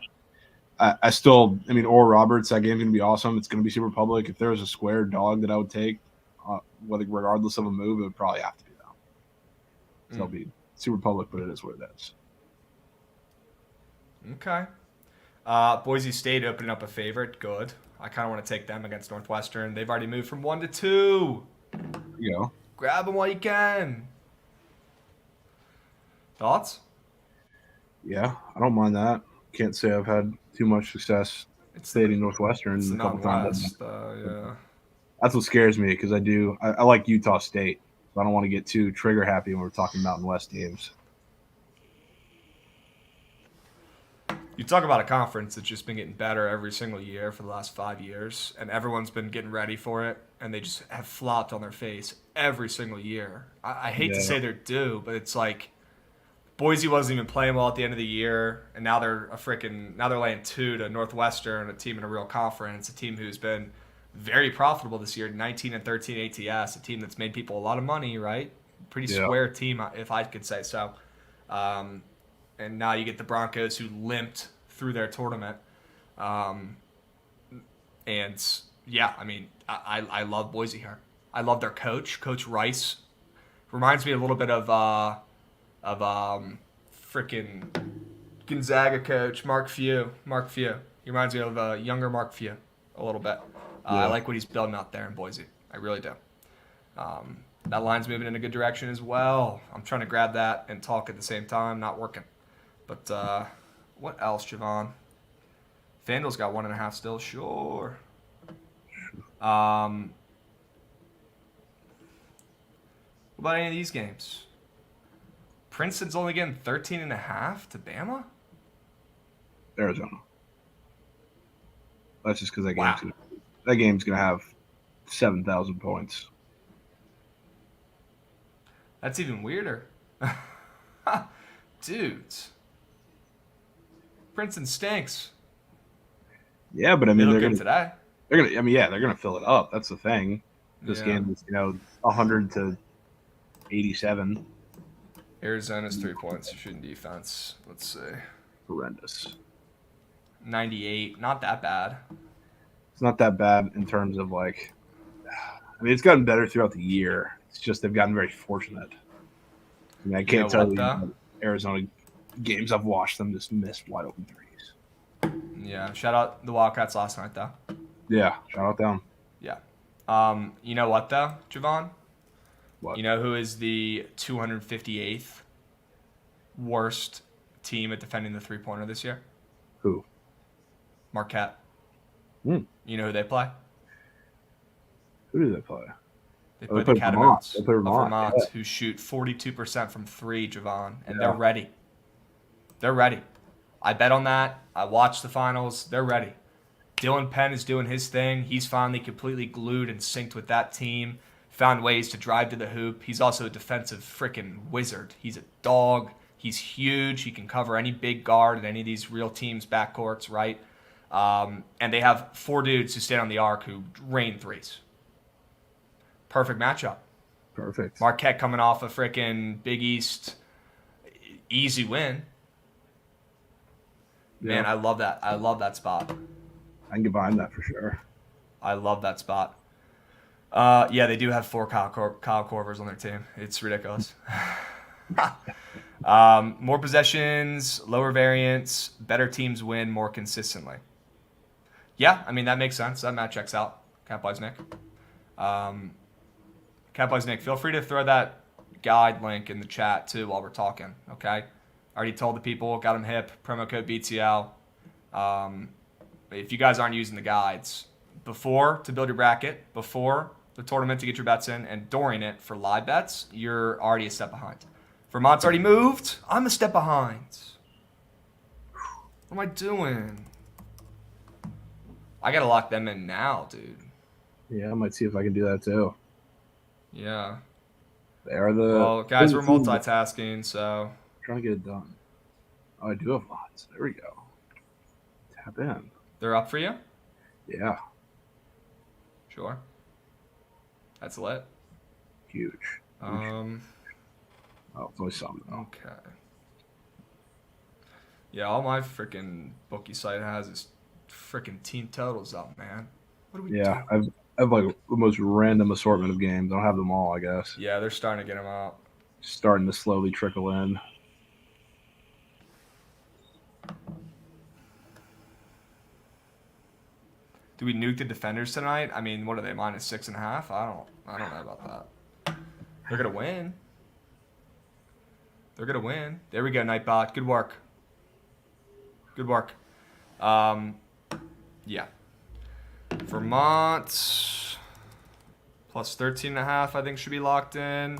So Oral Roberts, that game's going to be awesome. It's going to be super public. If there was a square dog that I would take, regardless of a move, it would probably have to be them. So it'll be super public, but it is what it is. Okay. Boise State opening up a favorite. Good. I kind of want to take them against Northwestern. They've already moved from 1 to 2. Grab them while you can. Thoughts? Yeah, I don't mind that. Can't say I've had too much success It's fading Northwestern a couple not times. West, yeah. That's what scares me because I like Utah State, so I don't want to get too trigger happy when we're talking Mountain West teams. You talk about a conference that's just been getting better every single year for the last 5 years, and everyone's been getting ready for it, and they just have flopped on their face every single year. I hate to Yeah, say they're due, but it's like Boise wasn't even playing well at the end of the year, and now they're laying 2 to Northwestern, a team in a real conference, a team who's been very profitable this year, 19 and 13 ATS, a team that's made people a lot of money, right? Pretty yeah, square team, if I could say so. Um, and now you get the Broncos who limped through their tournament. Um, and yeah, I mean, I love Boise here. I love their coach, Coach Rice. Reminds me a little bit of freaking Gonzaga coach Mark Few. Mark Few. He reminds me of younger Mark Few a little bit. I yeah. like what he's building out there in Boise. I really do. That line's moving in a good direction as well. I'm trying to grab that and talk at the same time. Not working. But what else, Javon? FanDuel's got 1.5 still. Sure. What about any of these games? Princeton's only getting 13.5 to Bama? Arizona. That's just because Wow. that game's gonna have 7,000 points. That's even weirder. Dudes. Princeton stinks. Yeah, but I They mean look good today. they're gonna fill it up. That's the thing. This Yeah. game is 100 to 87. Arizona's 3 points shooting defense. Let's see. Horrendous. 98. Not that bad. It's not that bad in terms of like. I mean, it's gotten better throughout the year. It's just they've gotten very fortunate. I mean, I can't tell you though? Arizona games I've watched them just miss wide open threes. Yeah. Shout out the Wildcats last night, though. Yeah, shout out them. Yeah. You know what, though, Javon? What? You know who is the 258th worst team at defending the three-pointer this year? Who? Marquette. Hmm. You know who they play? Who do they play? They Oh, play the Catamounts They play of Vermont. Yeah. who shoot 42% from 3, Javon, and Yeah. they're ready. They're ready. I bet on that. I watched the finals. They're ready. Dylan Penn is doing his thing. He's finally completely glued and synced with that team. Found ways to drive to the hoop. He's also a defensive freaking wizard. He's a dog. He's huge. He can cover any big guard in any of these real teams' backcourts, right? And they have 4 dudes who stand on the arc who rain threes. Perfect matchup. Perfect. Marquette coming off a freaking Big East easy win. Man, Yeah. I love that. I love that spot. I can get behind that for sure. I love that spot. Yeah, they do have 4 Kyle Korvers on their team. It's ridiculous. More possessions, lower variance, better teams win more consistently. Yeah, I mean, that makes sense. That math checks out. Cap-wise Nick. Cap-wise Nick, feel free to throw that guide link in the chat, too, while we're talking, okay? Already told the people, got them hip, promo code BTL. If you guys aren't using the guides, before to build your bracket, before the tournament to get your bets in, and during it for live bets, you're already a step behind. Vermont's already moved. I'm a step behind. What am I doing? I got to lock them in now, dude. Yeah, I might see if I can do that too. Yeah. They are the. Well, guys, we're multitasking, so. Trying to get it done. Oh, I do have lots. There we go. Tap in. They're up for you? Yeah. Sure. That's lit. Huge. Oh, it's always something though. Okay. Yeah, all my freaking bookie site has is freaking team totals up, man. What are we doing? I have like the most random assortment of games. I don't have them all, I guess. Yeah, they're starting to get them out. Starting to slowly trickle in. Do we nuke the defenders tonight? I mean, what are they, -6.5? I don't know about that. They're gonna win. They're gonna win. There we go, Nightbot. Good work. Good work. Yeah. Vermont plus 13.5, I think, should be locked in.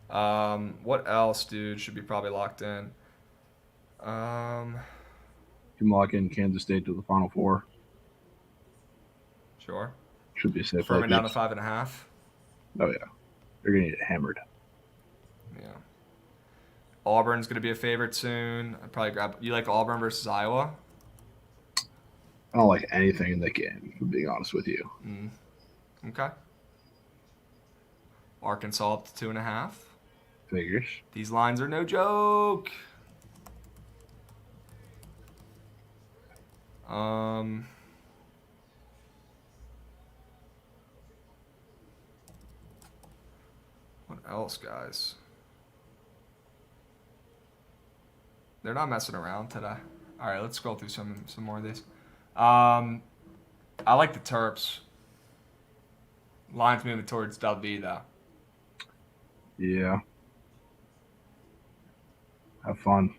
What else, dude, should be probably locked in? You can lock in Kansas State to the Final Four. Sure. Should be a safe Furman down to pick. 5.5. Oh yeah, they're gonna get hammered. Yeah. Auburn's gonna be a favorite soon. I'd probably grab. You like Auburn versus Iowa? I don't like anything in that game. If I'm being honest with you. Okay. Arkansas up to 2.5. Figures. These lines are no joke. What else, guys? They're not messing around today. All right, let's scroll through some more of these. I like the Terps. Lines moving towards WB though. Yeah. Have fun.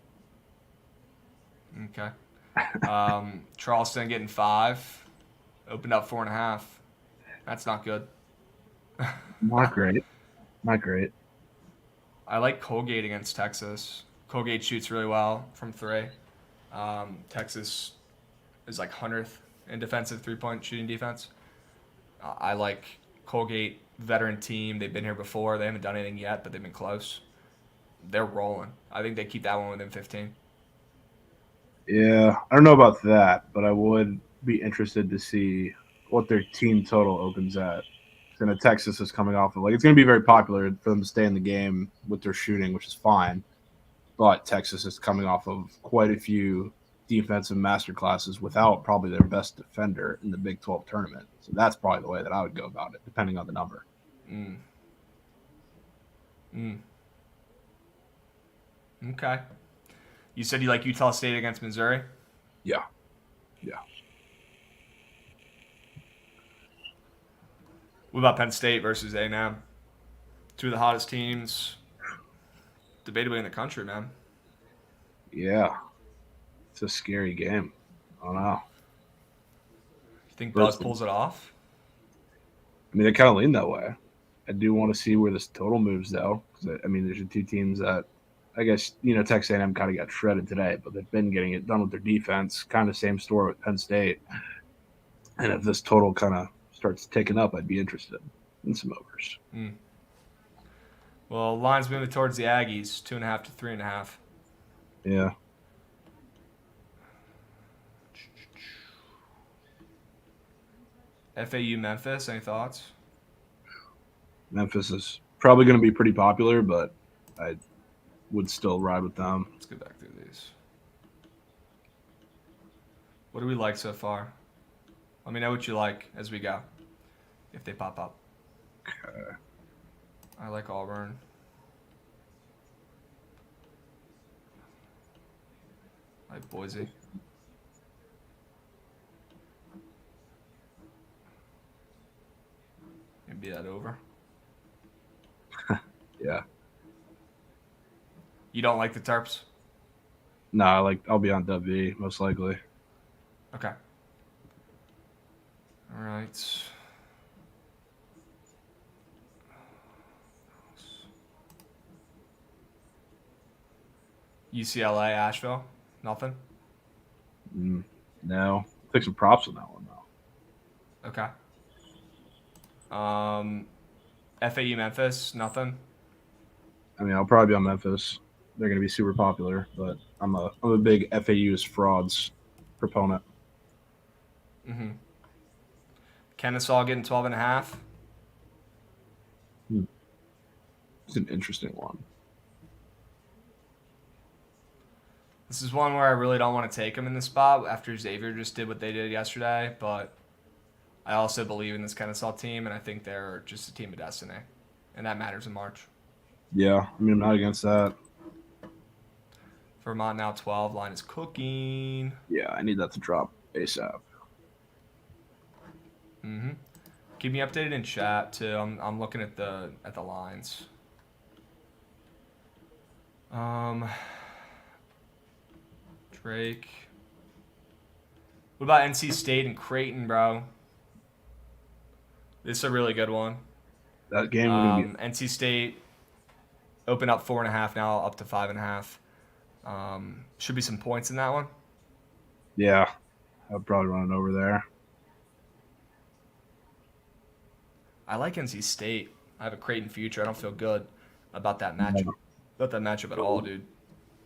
Okay. Charleston getting 5. Opened up 4.5. That's not good. Not great. Not great. I like Colgate against Texas. Colgate shoots really well from 3. Texas is like 100th in defensive 3-point shooting defense. I like Colgate, veteran team. They've been here before. They haven't done anything yet, but they've been close. They're rolling. I think they keep that one within 15. Yeah, I don't know about that, but I would be interested to see what their team total opens at. I know Texas is coming off of it's going to be very popular for them to stay in the game with their shooting, which is fine. But Texas is coming off of quite a few defensive master classes without probably their best defender in the Big 12 tournament. So that's probably the way that I would go about it, depending on the number. Okay. You said you like Utah State against Missouri? Yeah. Yeah. What about Penn State versus A&M? 2 of the hottest teams, debatably in the country, man. Yeah. It's a scary game. I don't know. You think Buzz pulls it off? I mean, I kind of lean that way. I do want to see where this total moves, though. Because I mean, there's the 2 teams that I guess Texas A&M kind of got shredded today, but they've been getting it done with their defense. Kind of same story with Penn State. And if this total kind of starts ticking up, I'd be interested in some overs. Well, lines moving towards the Aggies, 2.5 to 3.5. Yeah. FAU Memphis, any thoughts? Memphis is probably going to be pretty popular, but I would still ride with them. Let's go back through these. What do we like so far? Let me know what you like as we go, if they pop up. Okay. I like Auburn. I like Boise. Maybe that over. Yeah. You don't like the Terps? No, I'll be on WB most likely. Okay. All right. UCLA, Asheville, nothing. No, take some props on that one though. Okay. FAU Memphis, nothing. I mean, I'll probably be on Memphis. They're going to be super popular, but I'm a big FAU's frauds proponent. Kennesaw getting 12.5. It's an interesting one. This is one where I really don't want to take them in the spot after Xavier just did what they did yesterday, but I also believe in this Kennesaw team, and I think they're just a team of destiny, and that matters in March. Yeah, I mean, I'm not against that. Vermont now 12. Line is cooking. Yeah, I need that to drop ASAP. Keep me updated in chat too. I'm looking at the lines. Drake. What about NC State and Creighton, bro? This is a really good one. That game is going to be. NC State opened up 4.5, now up to 5.5. Should be some points in that one. Yeah, I'll probably run it over there. I like NC State. I have a Creighton future. I don't feel good about that matchup. Yeah. About that matchup at all, dude.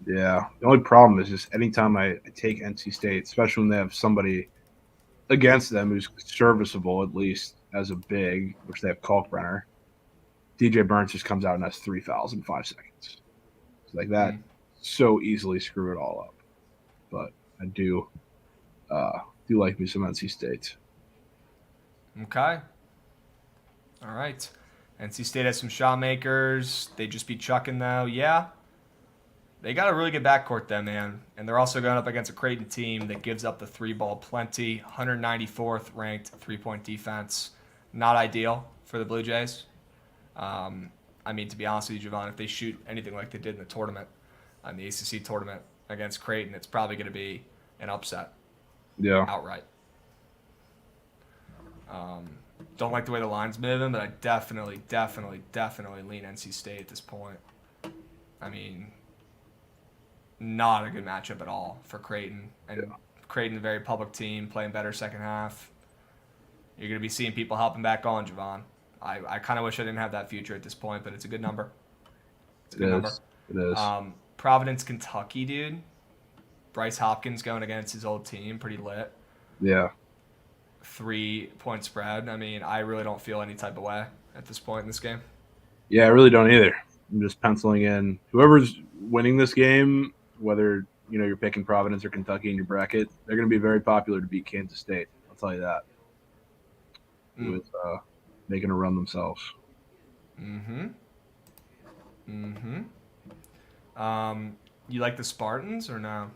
Yeah. The only problem is just anytime I take NC State, especially when they have somebody against them who's serviceable, at least as a big, which they have Kalkbrenner, DJ Burns just comes out and has 3 fouls in 5 seconds. It's like that Mm. so easily screw it all up. But I do like me some NC State. Okay. All right. NC State has some shot makers. They just be chucking though. Yeah. They got a really good backcourt then, man. And they're also going up against a Creighton team that gives up the three ball plenty. 194th ranked 3-point defense. Not ideal for the Blue Jays. I mean, to be honest with you, Javon, if they shoot anything like they did in the tournament, in the ACC tournament against Creighton, it's probably going to be an upset Yeah. outright. Don't like the way the line's moving, but I definitely lean NC State at this point. I mean, not a good matchup at all for Creighton. And Yeah. Creighton, a very public team, playing better second half. You're going to be seeing people helping back on, Javon. I kind of wish I didn't have that future at this point, but it's a good number. It's a good number. It is. Providence, Kentucky, dude. Bryce Hopkins going against his old team, pretty lit. Yeah. 3-point spread. I mean, I really don't feel any type of way at this point in this game. Yeah, I really don't either. I'm just penciling in whoever's winning this game, whether you're picking Providence or Kentucky in your bracket, they're going to be very popular to beat Kansas State. I'll tell you that. With making a run themselves. Mm-hmm. You like the Spartans or no?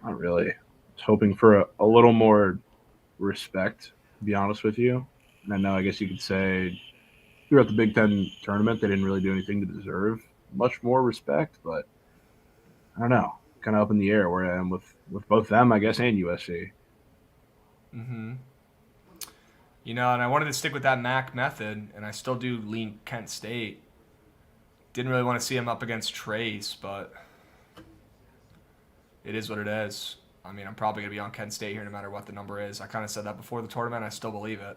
Not really. I was hoping for a little more respect, to be honest with you. And I know, I guess you could say throughout the Big Ten tournament, they didn't really do anything to deserve much more respect, but I don't know. Kind of up in the air where I am with both them, I guess, and USC. Mm-hmm. And I wanted to stick with that MAC method, and I still do lean Kent State. Didn't really want to see him up against Trace, but it is what it is. I mean, I'm probably going to be on Kent State here no matter what the number is. I kind of said that before the tournament. I still believe it.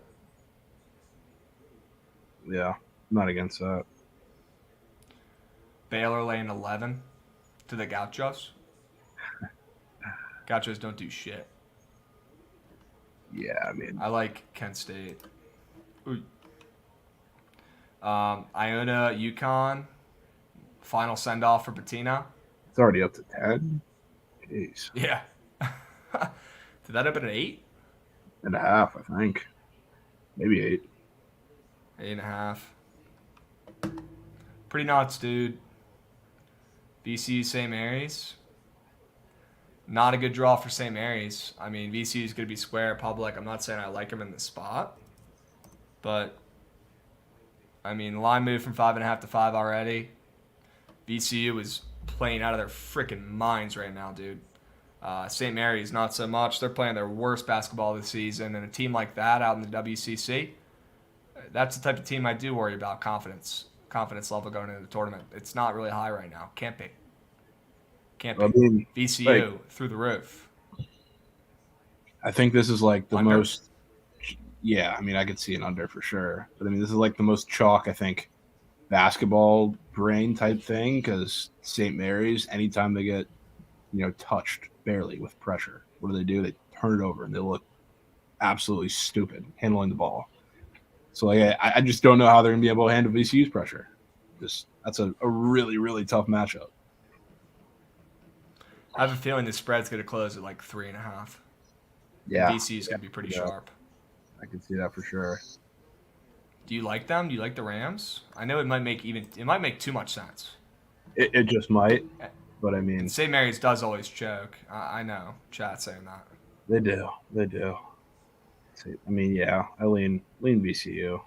Yeah, I'm not against that. Baylor laying 11 to the Gauchos. Gauchos don't do shit. Yeah, I mean, I like Kent State. Iona, UConn. Final send-off for Patina. it's already up to 10. Jeez. Yeah. Did that open at 8? 8.5, I think. Maybe 8. 8.5. Pretty nuts, dude. VCU St. Mary's. Not a good draw for St. Mary's. I mean, VCU is going to be square public. I'm not saying I like them in the spot. But, I mean, the line moved from 5.5 to 5 already. VCU is playing out of their freaking minds right now, dude. St. Mary's, not so much. They're playing their worst basketball this season. And a team like that out in the WCC, that's the type of team I do worry about confidence level going into the tournament. It's not really high right now. Can't be. I mean, VCU through the roof. I think this is like the Under? most. Yeah, I mean, I could see an under for sure. But I mean, this is like the most chalk, I think, basketball brain type thing because St. Mary's, anytime they get, touched barely with pressure, what do? They turn it over and they look absolutely stupid handling the ball. So like, I just don't know how they're going to be able to handle VCU's pressure. That's a really, really tough matchup. I have a feeling the spread's going to close at like 3.5. Yeah. VCU's going to be pretty sharp. I can see that for sure. Do you like them? Do you like the Rams? I know it might make too much sense. It just might, but I mean, And St. Mary's does always choke. I know. Chat's saying that. they do. I mean, yeah, I lean VCU.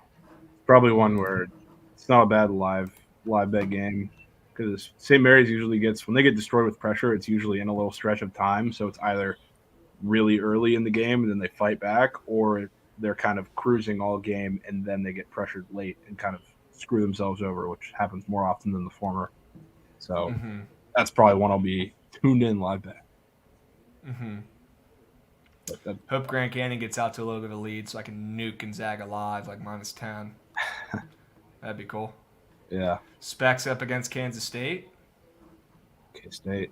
Probably one where it's not a bad live bet game because St. Mary's usually gets when they get destroyed with pressure, it's usually in a little stretch of time. So it's either really early in the game and then they fight back, or they're kind of cruising all game and then they get pressured late and kind of screw themselves over, which happens more often than the former. So Mm-hmm. that's probably one I'll be tuned in live bet. Mm-hmm. But that, Hope Grand Canyon gets out to a little bit of a lead so I can nuke Gonzaga live, like -10. That'd be cool. yeah, Specs up against Kansas State. K State.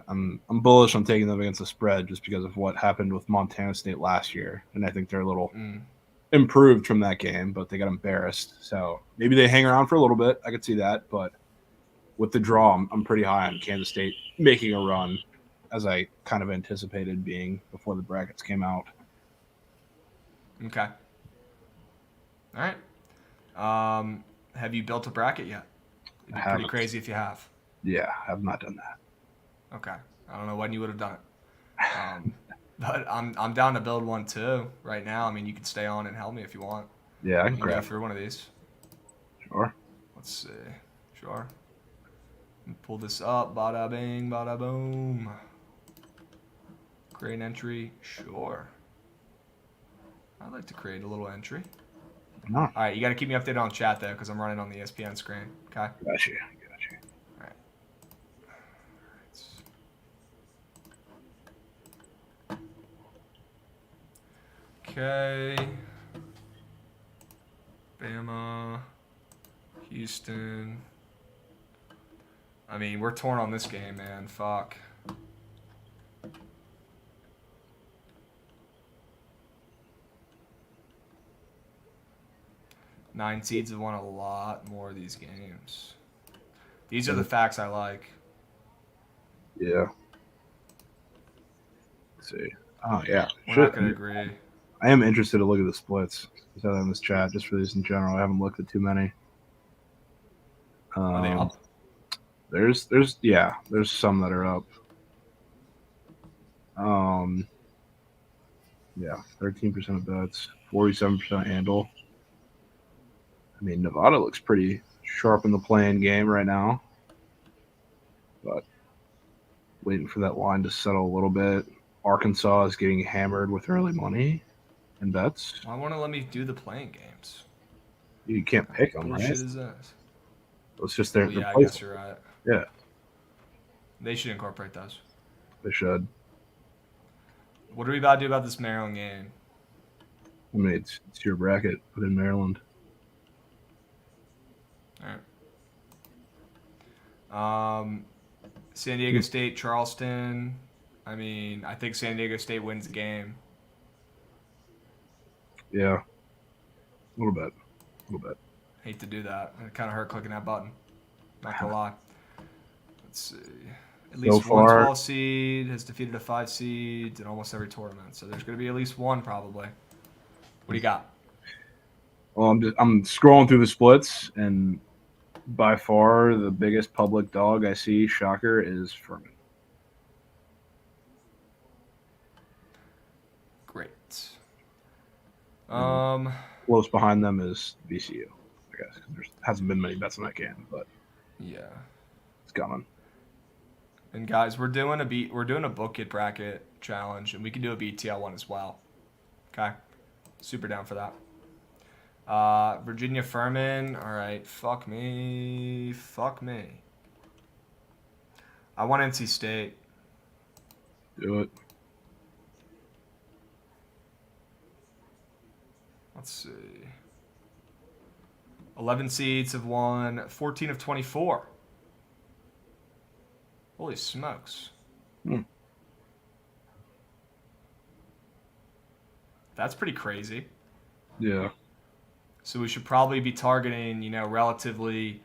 I'm bullish on taking them against the spread just because of what happened with Montana State last year, and I think they're a little Mm. improved from that game, but they got embarrassed. So maybe they hang around for a little bit. I could see that, but with the draw, I'm pretty high on Kansas State making a run, as I kind of anticipated being before the brackets came out. Okay. All right. Have you built a bracket yet? It'd I be pretty haven't. crazy if you have. Yeah, I have not done that. Okay. I don't know when you would have done it. But I'm down to build one too right now. I mean, you can stay on and help me if you want. Yeah, I We can can go grab. through one of these. Sure. Let's see. Sure. Pull this up. Bada bing, bada boom. Create an entry. Sure. I'd like to create a little entry. No, All right, you got to keep me updated on chat though, because I'm running on the ESPN screen. Okay. got you. All right. Okay. Bama. Houston. I mean, we're torn on this game, man. Fuck. Nine seeds have won a lot more of these games. These are the facts I like. Yeah. Let's see. Oh yeah. We're not going to agree. I am interested to look at the splits. Just out in this chat, just for these in general. I haven't looked at too many. Are they up? There's some that are up. Yeah, 13% of bets, 47% handle. I mean, Nevada looks pretty sharp in the playing game right now, but waiting for that line to settle a little bit. Arkansas is getting hammered with early money and bets. Why won't it let me do the playing games? You can't pick them, Bullshit right? is this? It's just their Yeah, I place. guess you're right. Yeah, They should incorporate those. they should. What are we about to do about this Maryland game? I mean, it's your bracket. Put in Maryland. All right. San Diego State, Charleston. I mean, I think San Diego State wins the game. Yeah, a little bit. Hate to do that. It kind of hurt clicking that button. Not gonna lie. Let's see. At least So one far- 12 seed has defeated a 5 seed in almost every tournament. So there's going to be at least one probably. What do you got? Well, I'm scrolling through the splits, and by far the biggest public dog I see, shocker, is Furman. Great. Close behind them is VCU, I guess. There hasn't been many bets in that game, but Yeah. it's coming. And guys, we're doing a book it bracket challenge, and we can do a BTL one as well. Okay. Super down for that. Virginia Furman. All right. Fuck me. I want NC State. Do it. Let's see. 11 seeds have won 14 of 24. Holy smokes. That's pretty crazy. Yeah. So we should probably be targeting, relatively,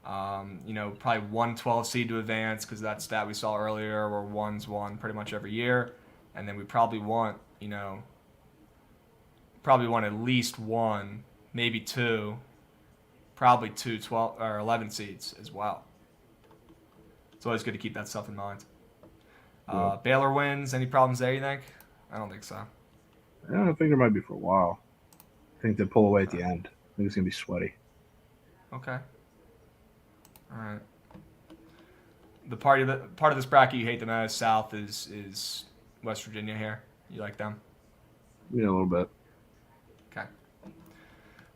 probably 112 seed to advance because that stat we saw earlier where one's won pretty much every year. And then we probably want, at least one, maybe two, probably 12 or 11 seeds as well. It's always good to keep that stuff in mind. Yeah. Baylor wins. Any problems there, you think? I don't think so. I think there might be for a while. I think they pull away at the end. I think it's gonna be sweaty. Okay. All right. The part of this bracket you hate the most, South, is West Virginia here. You like them? Yeah, a little bit. Okay.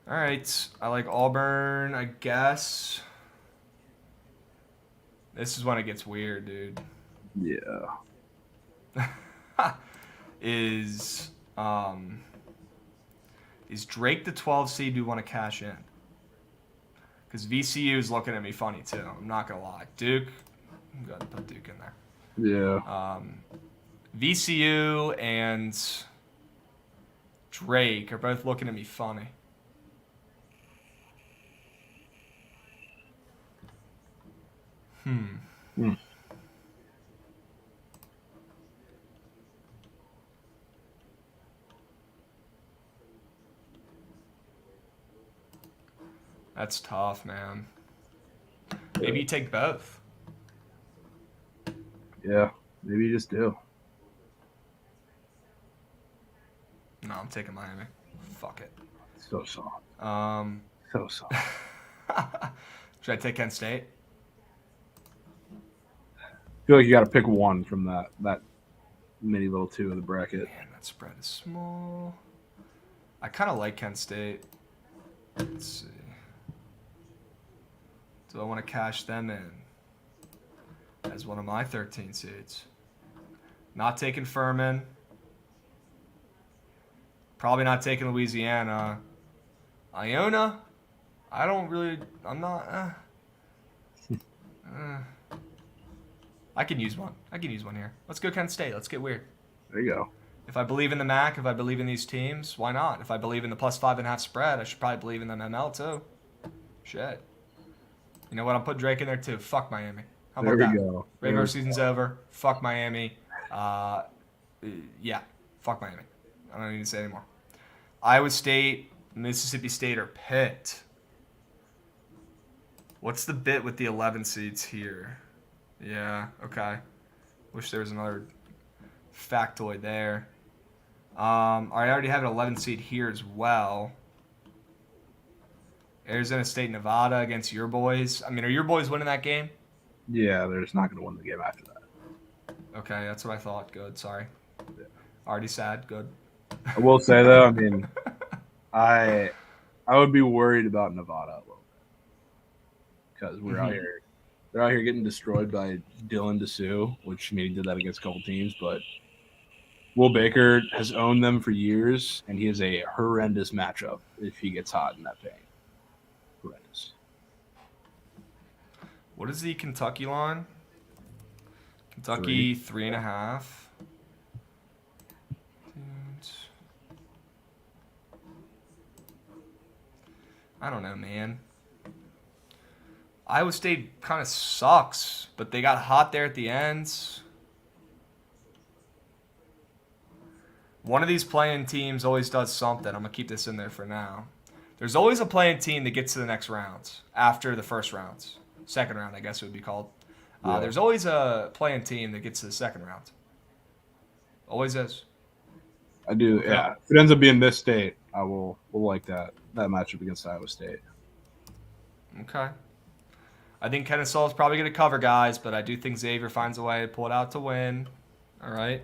All right. I like Auburn, I guess. This is when it gets weird, dude. Yeah. Is Drake the 12 seed? Do you want to cash in? Because VCU is looking at me funny too. I'm not gonna lie. Duke, I'm gonna put Duke in there. Yeah. VCU and Drake are both looking at me funny. Hmm. That's tough, man. Maybe you take both. Yeah. Maybe you just do. No, I'm taking Miami. Fuck it. So soft. Um, So soft. should I take Kent State? I feel like you got to pick one from that mini little 2 of the bracket. Man, that spread is small. I kind of like Kent State. Let's see. Do I want to cash them in as one of my 13 seeds? Not taking Furman. Probably not taking Louisiana. Iona? I'm not. I can use one. Here. Let's go Kent State. Let's get weird. There you go. If I believe in the MAC, if I believe in these teams, why not? If I believe in the +5.5 spread, I should probably believe in the ML too. Shit. You know what? I'm putting Drake in there too. Fuck Miami. How about There we that? go. Regular season's over. Fuck Miami. Yeah. Fuck Miami. I don't need to say anymore. Iowa State, Mississippi State, or Pitt. What's the bit with the 11 seeds here? Yeah, okay. Wish there was another factoid there. I already have an 11 seed here as well. Arizona State, Nevada against your boys. I mean, are your boys winning that game? Yeah, they're just not going to win the game after that. Okay, that's what I thought. Good, sorry. Already sad. Good. I will say though, I mean, I would be worried about Nevada a little bit because we're out here. They're out here getting destroyed by Dylan DeSue, which he did that against a couple teams, but Will Baker has owned them for years, and he is a horrendous matchup if he gets hot in that paint. Horrendous. What is the Kentucky line? Kentucky 3.5. I don't know, man. Iowa State kind of sucks, but they got hot there at the ends. One of these playing teams always does something. I'm going to keep this in there for now. There's always a playing team that gets to the next rounds after the first rounds. Second round, I guess it would be called. Yeah. There's always a playing team that gets to the second round. Always is. I do, yeah. If it ends up being this state, we'll like that matchup against Iowa State. Okay. I think Kennesaw is probably going to cover, guys, but I do think Xavier finds a way to pull it out to win. All right.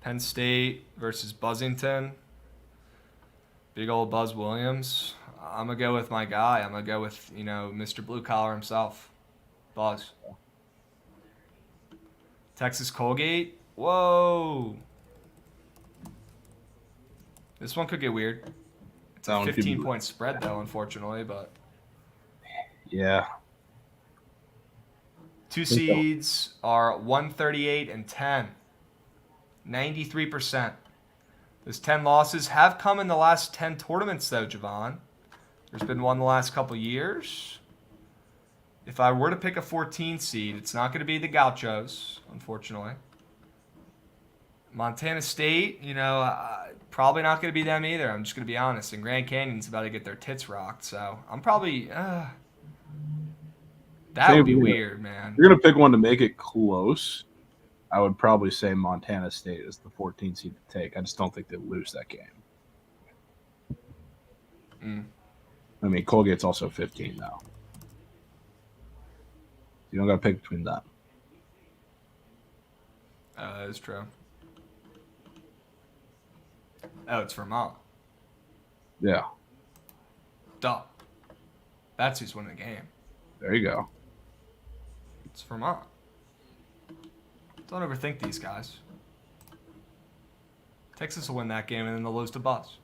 Penn State versus Buzzington. Big old Buzz Williams. I'm going to go with my guy. I'm going to go with, Mr. Blue Collar himself. Buzz. Texas Colgate. Whoa. This one could get weird. It's a 15-point spread, though, unfortunately, but... Yeah. Two seeds are 138 and 10. 93%. Those 10 losses have come in the last 10 tournaments, though, Javon. There's been one the last couple years. If I were to pick a 14 seed, it's not going to be the Gauchos, unfortunately. Montana State, probably not going to be them either. I'm just going to be honest. And Grand Canyon's about to get their tits rocked, so I'm probably... that would be weird, man. If you're going to pick one to make it close, I would probably say Montana State is the 14 seed to take. I just don't think they'll lose that game. I mean, Colgate's also 15 now. You don't got to pick between them. That is true. Oh, it's Vermont. Yeah, Duh. That's who's winning the game. there you go. It's Vermont. Don't overthink these guys. Texas will win that game, and then they'll lose to Bus.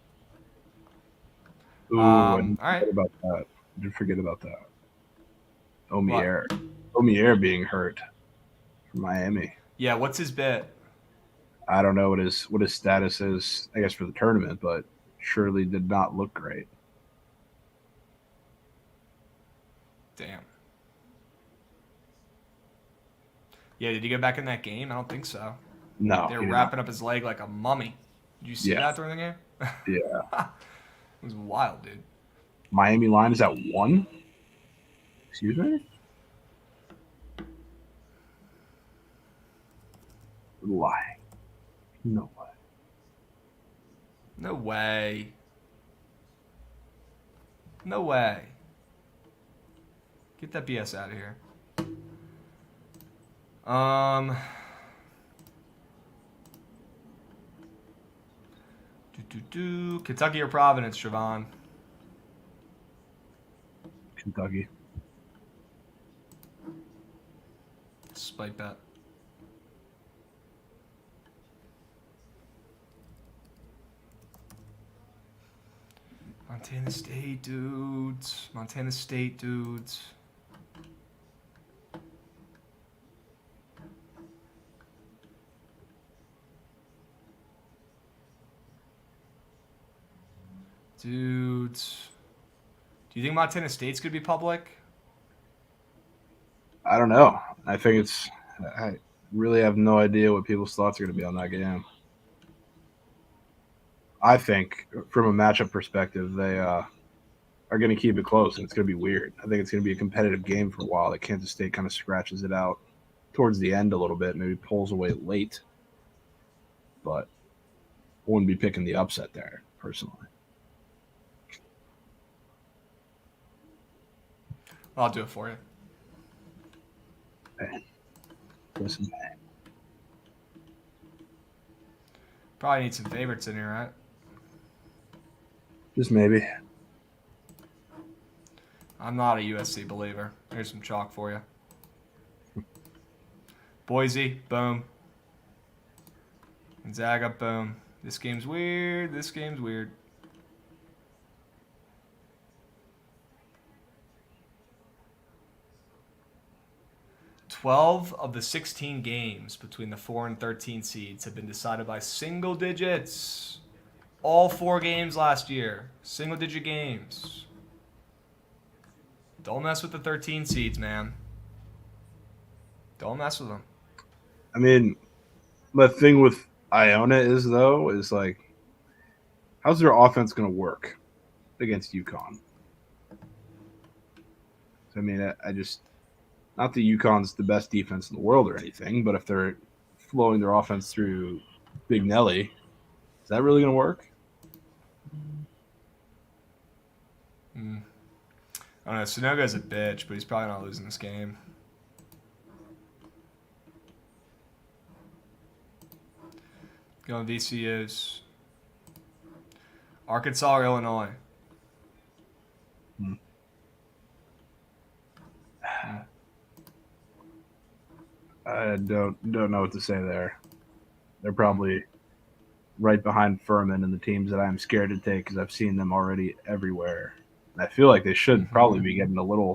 Ooh, I All didn't right. forget about that. I did forget about that. What? Omier. Omier being hurt from Miami. Yeah, what's his bit? I don't know what his status is, I guess, for the tournament, but surely did not look great. Damn. Yeah, did he get back in that game? I don't think so. No, They were he did not. wrapping up his leg like a mummy. Did you see Yeah, that during the game? yeah. It was wild, dude. Miami line is at 1. Excuse me. Lie. No way. No way. No way. Get that BS out of here. Kentucky or Providence, Siobhan? Kentucky. Spike bet. Montana State dudes. Montana State dudes. Dudes. Do you think Montana State's going to be public? I don't know. I think it's. I really have no idea what people's thoughts are going to be on that game. I think, from a matchup perspective, they are going to keep it close, and it's going to be weird. I think it's going to be a competitive game for a while. That Kansas State kind of scratches it out towards the end a little bit, maybe pulls away late, but I wouldn't be picking the upset there personally. I'll do it for you. Hey, listen, Probably need some favorites in here, right? just maybe. I'm not a USC believer. Here's some chalk for you. Boise, boom. Gonzaga, boom. This game's weird. This game's weird. "12 of the 16 games between the 4 and 13 seeds have been decided by single digits. All 4 games last year. Single digit games. Don't mess with the 13 seeds, man. Don't mess with them. I mean, the thing with Iona is like, how's their offense going to work against UConn? I mean, I just not that UConn's the best defense in the world or anything, but if they're flowing their offense through Big Nelly, is that really going to work? I don't know. Sunogo's a bitch, but he's probably not losing this game. Going VCUs. Arkansas or Illinois? I don't know what to say there. They're probably right behind Furman and the teams that I'm scared to take because I've seen them already everywhere. And I feel like they should probably be getting a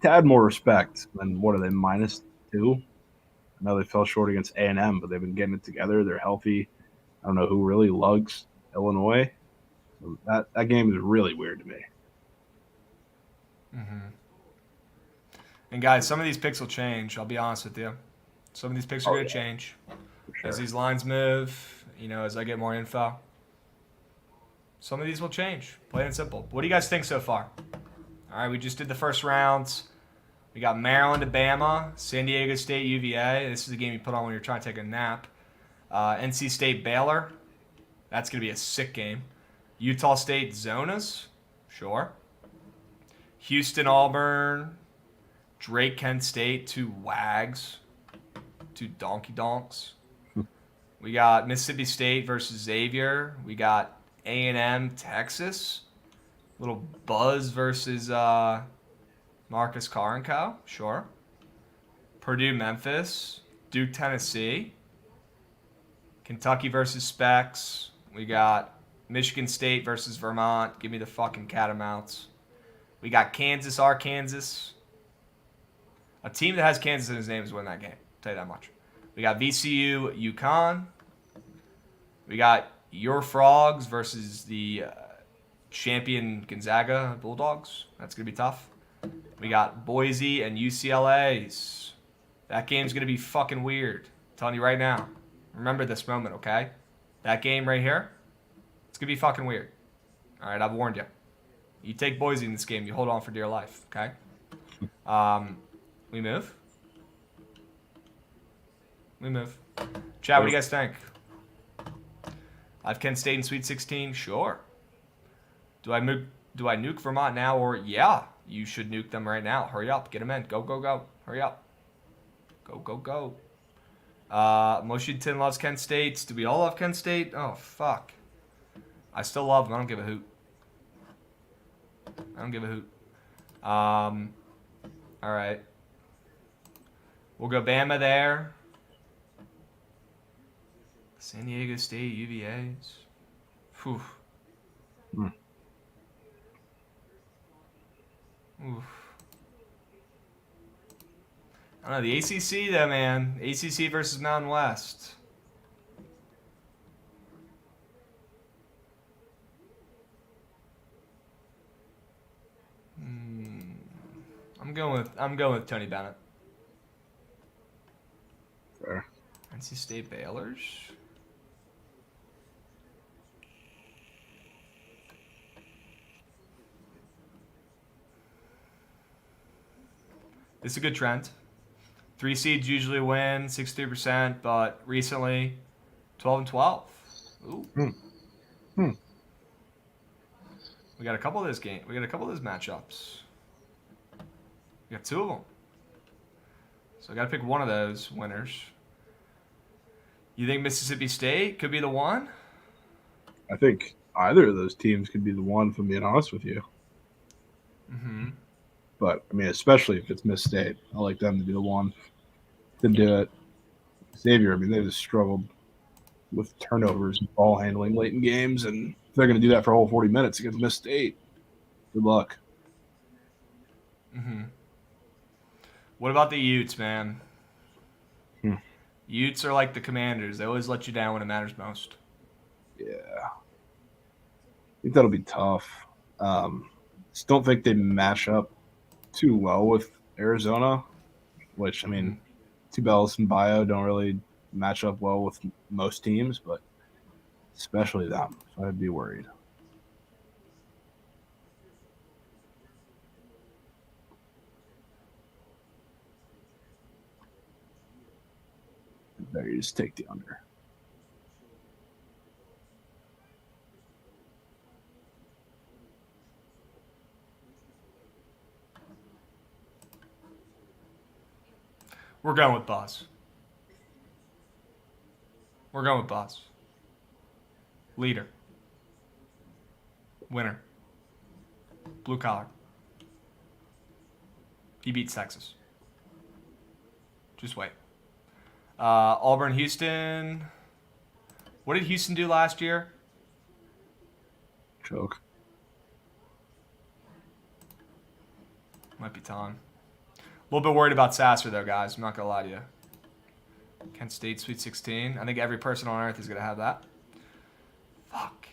tad more respect than what are they -2? I know they fell short against A&M, but they've been getting it together. They're healthy. I don't know who really lugs Illinois. So that game is really weird to me. And guys, some of these picks will change. I'll be honest with you. Some of these picks are going to change For as sure. these lines move. As I get more info. Some of these will change. Plain and simple. What do you guys think so far? All right, we just did the first rounds. We got Maryland to Bama, San Diego State UVA. This is a game you put on when you're trying to take a nap. NC State Baylor. That's going to be a sick game. Utah State Zonas. Sure. Houston Auburn. Drake Kent State. 2 wags. 2 donkey donks. We got Mississippi State versus Xavier. We got A&M Texas. Little Buzz versus Marcus Carr and Co. Sure. Purdue Memphis. Duke Tennessee. Kentucky versus Specs. We got Michigan State versus Vermont. Give me the fucking Catamounts. We got Kansas Arkansas. A team that has Kansas in his name is winning that game. I'll tell you that much. We got VCU UConn. We got your Frogs versus the champion Gonzaga Bulldogs. That's going to be tough. We got Boise and UCLA's. That game's going to be fucking weird. I'm telling you right now. Remember this moment, okay? That game right here, it's going to be fucking weird. All right, I've warned you. You take Boise in this game, you hold on for dear life, okay? We move? We move. Chad, what do you guys think? I have Kent State in Sweet 16? Sure. Do I nuke Vermont now? Or, yeah, you should nuke them right now. Hurry up. Get them in. Go, go, go. Hurry up. Go, go, go. Washington loves Kent State. Do we all love Kent State? Oh, fuck. I still love them. I don't give a hoot. I don't give a hoot. All right. We'll go Bama there. San Diego State, UVA's. Whew. Mm. Oof. I don't know, the ACC though, man. ACC versus Mountain West. I'm going with Tony Bennett. Fair. NC State Baylor's. It's a good trend. 3 seeds usually win 63%, but recently 12 and 12. Ooh. We got a couple of those games. We got a couple of those matchups. We got 2 of them. So I got to pick one of those winners. You think Mississippi State could be the one? I think either of those teams could be the one, if I'm being honest with you. Mm-hmm. But, I mean, especially if it's Miss State. I like them to be the one to do it. Xavier, I mean, they just struggled with turnovers and ball handling late in games, and if they're going to do that for a whole 40 minutes against Miss State, good luck. Mm-hmm. What about the Utes, man? Utes are like the Commanders. They always let you down when it matters most. Yeah. I think that'll be tough. Just don't think they match up too well with Arizona, which, I mean, Tubelis and Bio don't really match up well with most teams, but especially them. So I'd be worried. Better you just take the under. We're going with Boss. We're going with Boss. Leader. Winner. Blue collar. He beats Texas. Just wait. Auburn, Houston. What did Houston do last year? Choke. Might be time. A little bit worried about Sasser, though, guys. I'm not going to lie to you. Kent State, Sweet 16. I think every person on earth is going to have that. Fuck.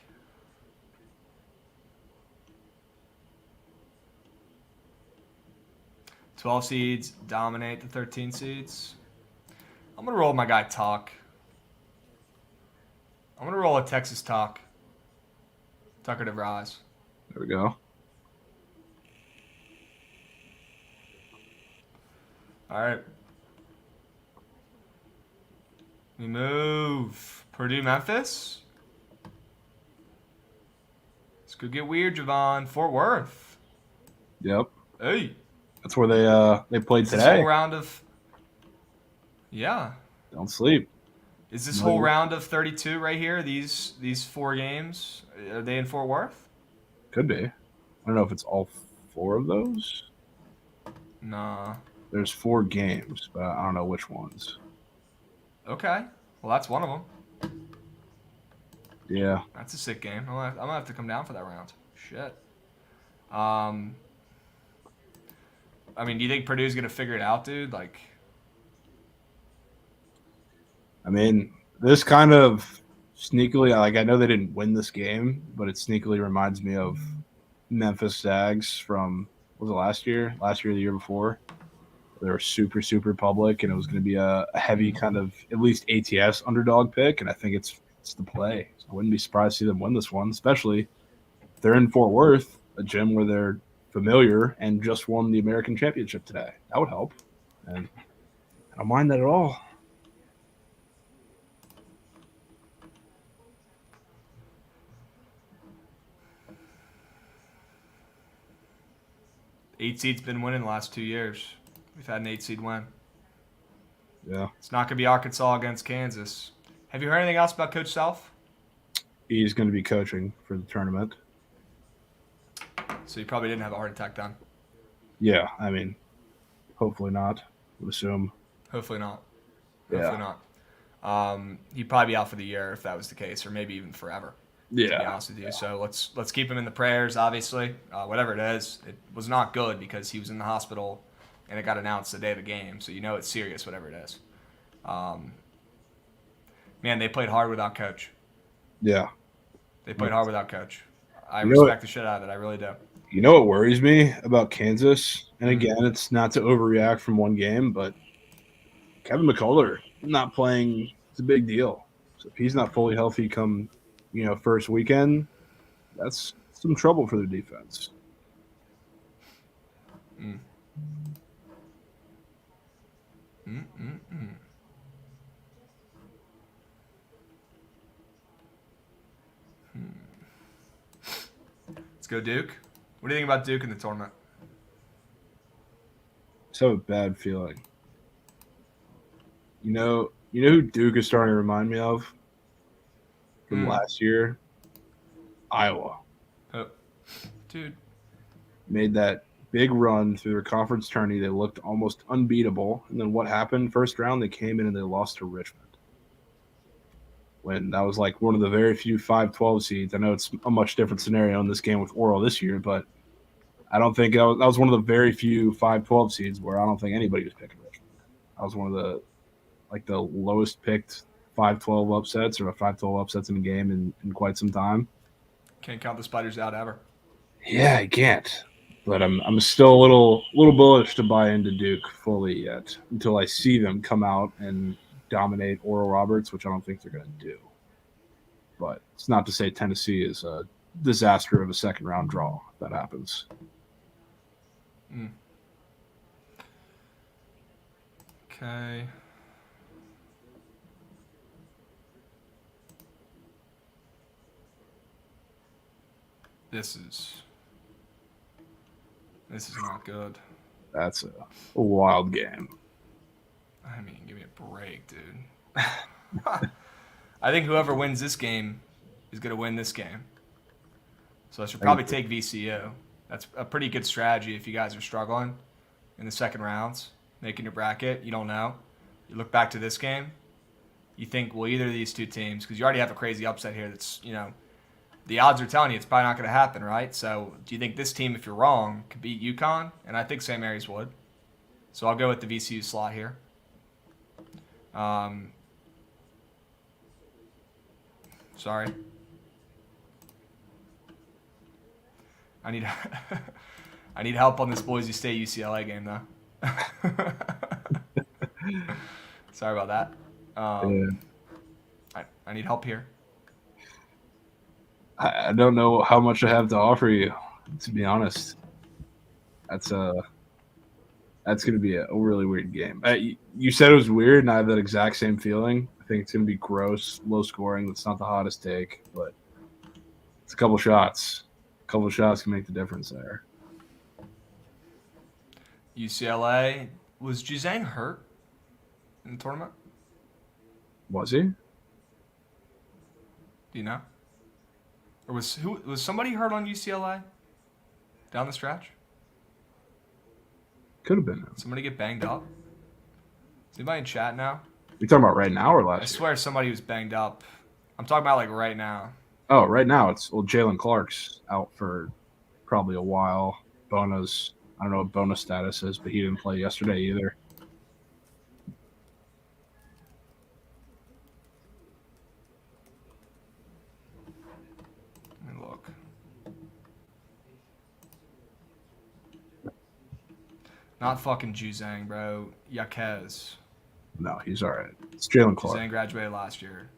$12 seeds dominate the 13 seeds. I'm going to roll my guy Talk. I'm going to roll a Texas Talk. Tucker DeVries. There we go. All right. We move. Purdue, Memphis. This could get weird, Javon. Fort Worth. Yep. Hey. That's where they played This today. whole round of... Yeah. Don't sleep. Is this whole Million. round of 32 right here? These 4 games, are they in Fort Worth? Could be. I don't know if it's all 4 of those. Nah. There's 4 games, but I don't know which ones. Okay. Well, that's one of them. Yeah. That's a sick game. I'm gonna have to come down for that round. Shit. Um, I mean, do you think Purdue's gonna figure it out, dude? Like, I mean, this kind of sneakily, like, I know they didn't win this game, but it sneakily reminds me of Memphis Zags from, was it last year? Last year or the year before? They were super, super public, and it was going to be a heavy kind of at least ATS underdog pick, and I think it's the play. So I wouldn't be surprised to see them win this one, especially if they're in Fort Worth, a gym where they're familiar and just won the American Championship today. That would help, and I don't mind that at all. 8 seed's been winning the last 2 years. We've had an 8 seed win. Yeah, It's not gonna be Arkansas against Kansas. Have you heard anything else about Coach Self? he's going to be coaching for the tournament. So you probably didn't have a heart attack then. Yeah, I mean, hopefully not. Would assume. Hopefully not. Yeah, Hopefully not. He'd probably be out for the year if that was the case, or maybe even forever. To be yeah, honest with you, so let's keep him in the prayers. Obviously, whatever it is, it was not good because he was in the hospital, and it got announced the day of the game. So you know it's serious, whatever it is. Um, Man, they played hard without coach. yeah. They played hard without coach. I You know, respect the shit out of it. I really do. you know what worries me about Kansas? And Mm. again, it's not to overreact from one game, but Kevin McCullough not playing, it's a big deal. So if he's not fully healthy come, first weekend, that's some trouble for their defense. Mm. Mm, mm, mm. Let's go, Duke. What do you think about Duke in the tournament? Just have a bad feeling. You know who Duke is starting to remind me of from Mm. last year? Iowa. Oh. Dude. Made that big run through their conference tourney. They looked almost unbeatable. And then what happened? First round, they came in and they lost to Richmond. When that was like one of the very few 5-12 seeds. I know it's a much different scenario in this game with Oral this year, but I don't think that was one of the very few 5-12 seeds where I don't think anybody was picking Richmond. That was one of the lowest picked 5-12 upsets or 5-12 upsets in a game in quite some time. Can't count the spiders out ever. Yeah, I can't. But I'm still a little bullish to buy into Duke fully yet until I see them come out and dominate Oral Roberts, which I don't think they're going to do. But it's not to say Tennessee is a disaster of a second round draw if that happens. Mm. Okay. This is not good. That's a wild game. I mean, give me a break, dude. I think whoever wins this game is going to win this game. So I should probably take VCU. That's a pretty good strategy if you guys are struggling in the second rounds, making your bracket. You don't know. You look back to this game. You think, well, either of these two teams, because you already have a crazy upset here that's, the odds are telling you it's probably not going to happen, right? So do you think this team, if you're wrong, could beat UConn? And I think St. Mary's would. So I'll go with the VCU slot here. Sorry. I need I need help on this Boise State UCLA game though. Sorry about that. I need help here. I don't know how much I have to offer you, to be honest. That's going to be a really weird game. You said it was weird, and I have that exact same feeling. I think it's going to be gross, low scoring. That's not the hottest take, but it's a couple shots. A couple shots can make the difference there. UCLA, was Juzang hurt in the tournament? Was he? Do you know? Or was somebody hurt on UCLA down the stretch? Could have been him. Somebody get banged up? Is anybody in chat now? You talking about right now or I last year? swear somebody was banged up. I'm talking about like right now. Oh, right now it's Jalen Clark's out for probably a while. Bona's I don't know what Bona's status is, but he didn't play yesterday either. Let me look. Not fucking Juzang, bro. Yaquez. No, he's all right. It's Jalen Clark. Juzang graduated last year.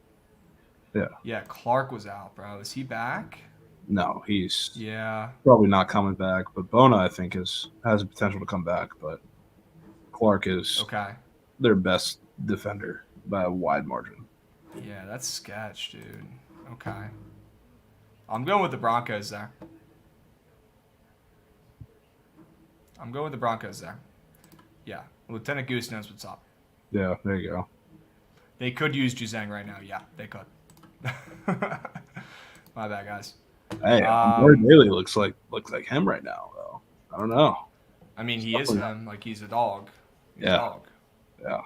Yeah. Yeah, Clark was out, bro. Is he back? No, he's Yeah. probably not coming back. But Bona, I think, has the potential to come back. But Clark is Okay. their best defender by a wide margin. Yeah, that's sketch, dude. Okay. I'm going with the Broncos there. Yeah. Lieutenant Goose knows what's up. Yeah, there you go. They could use Juzang right now. Yeah, they could. My bad, guys. Hey, Amari Bailey looks like him right now, though. I don't know. I mean, he is him. Like, he's a dog. He's Yeah. a dog. Yeah.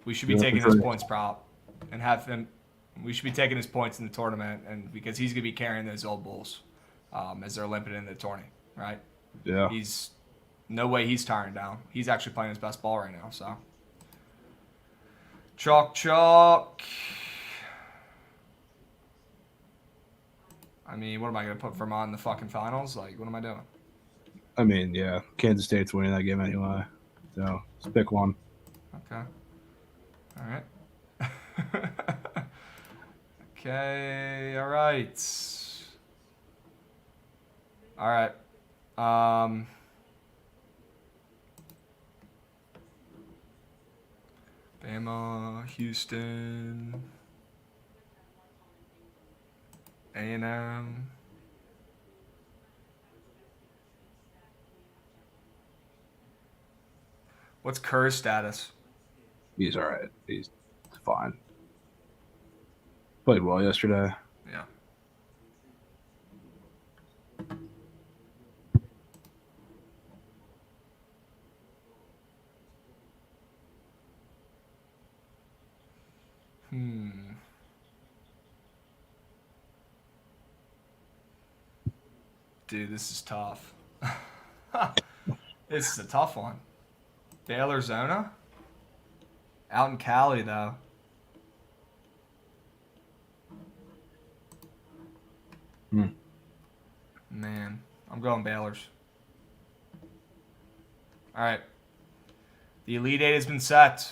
We should be taking his points prop and have him. We should be taking his points in the tournament, and because he's gonna be carrying those old bulls as they're limping in the tourney, right? Yeah. He's no way he's tiring down. He's actually playing his best ball right now. So chalk. I mean, what am I gonna put Vermont in the fucking finals? Like, what am I doing? I mean, yeah, Kansas State's winning that game anyway. So let's pick one. Okay. All right. Okay. All right. All right. Bama, Houston, A&M. What's Kerr's status? He's all right. He's fine. Played well yesterday. Yeah. Dude, this is tough. This is a tough one. Baylor Zona? Out in Cali, though. Man, I'm going Baylor's. All right. The Elite Eight has been set.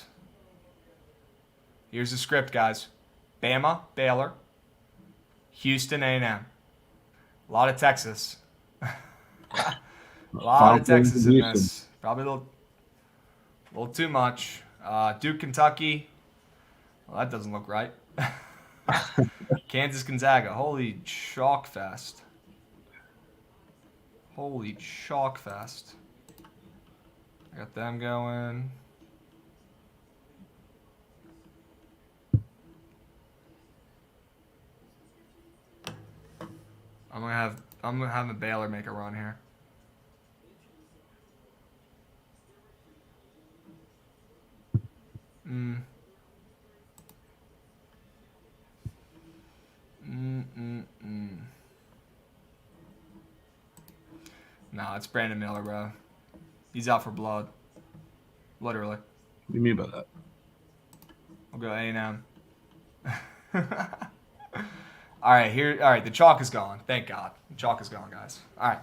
Here's the script, guys. Bama, Baylor, Houston, A&M. A lot of Texas. A lot of Texas in this. Probably a little too much. Duke, Kentucky. Well, that doesn't look right. Kansas, Gonzaga. Holy chalk fest. Holy chalk fest. I got them going. I'm gonna have a Baylor make a run here. No, it's Brandon Miller, bro. He's out for blood. Literally. What do you mean by that? I'll go A&M. All right, the chalk is gone. Thank God. The chalk is gone, guys. All right.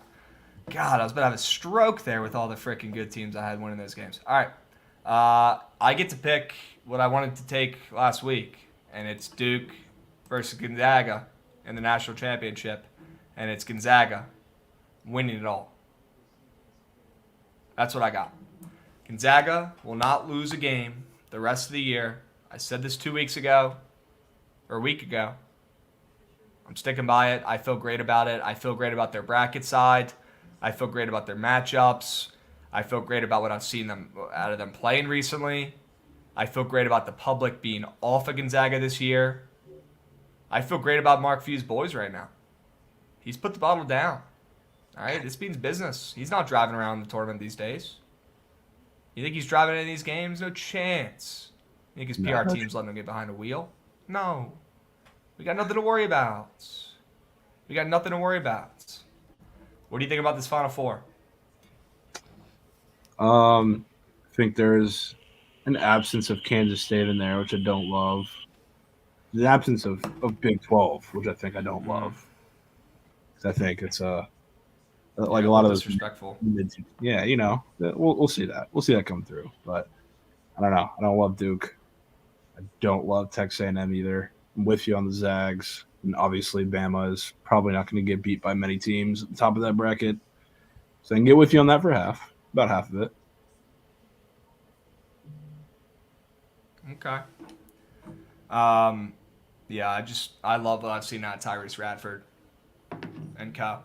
God, I was about to have a stroke there with all the freaking good teams I had winning those games. All right. I get to pick what I wanted to take last week, and it's Duke versus Gonzaga in the national championship, and it's Gonzaga winning it all. That's what I got. Gonzaga will not lose a game the rest of the year. I said this 2 weeks ago, or a week ago. I'm sticking by it. I feel great about it. I feel great about their bracket side. I feel great about their matchups. I feel great about what I've seen out of them playing recently. I feel great about the public being off of Gonzaga this year. I feel great about Mark Few's boys right now. He's put the bottle down. All right, this means business. He's not driving around the tournament these days. You think he's driving in these games? No chance. You think his No, PR no team's letting him get behind a wheel? No. We got nothing to worry about. We got nothing to worry about. What do you think about this Final Four? I think there's an absence of Kansas State in there, which I don't love. The absence of Big 12, which I think I don't love. 'Cause I think it's like Yeah, a lot of those disrespectful. yeah, we'll see that. We'll see that come through. But I don't know. I don't love Duke. I don't love Texas A&M either. I'm with you on the Zags. And obviously, Bama is probably not going to get beat by many teams at the top of that bracket. So I can get with you on that for about half of it. Okay. Yeah, I love what I've seen out of Tyrese Radford and Co.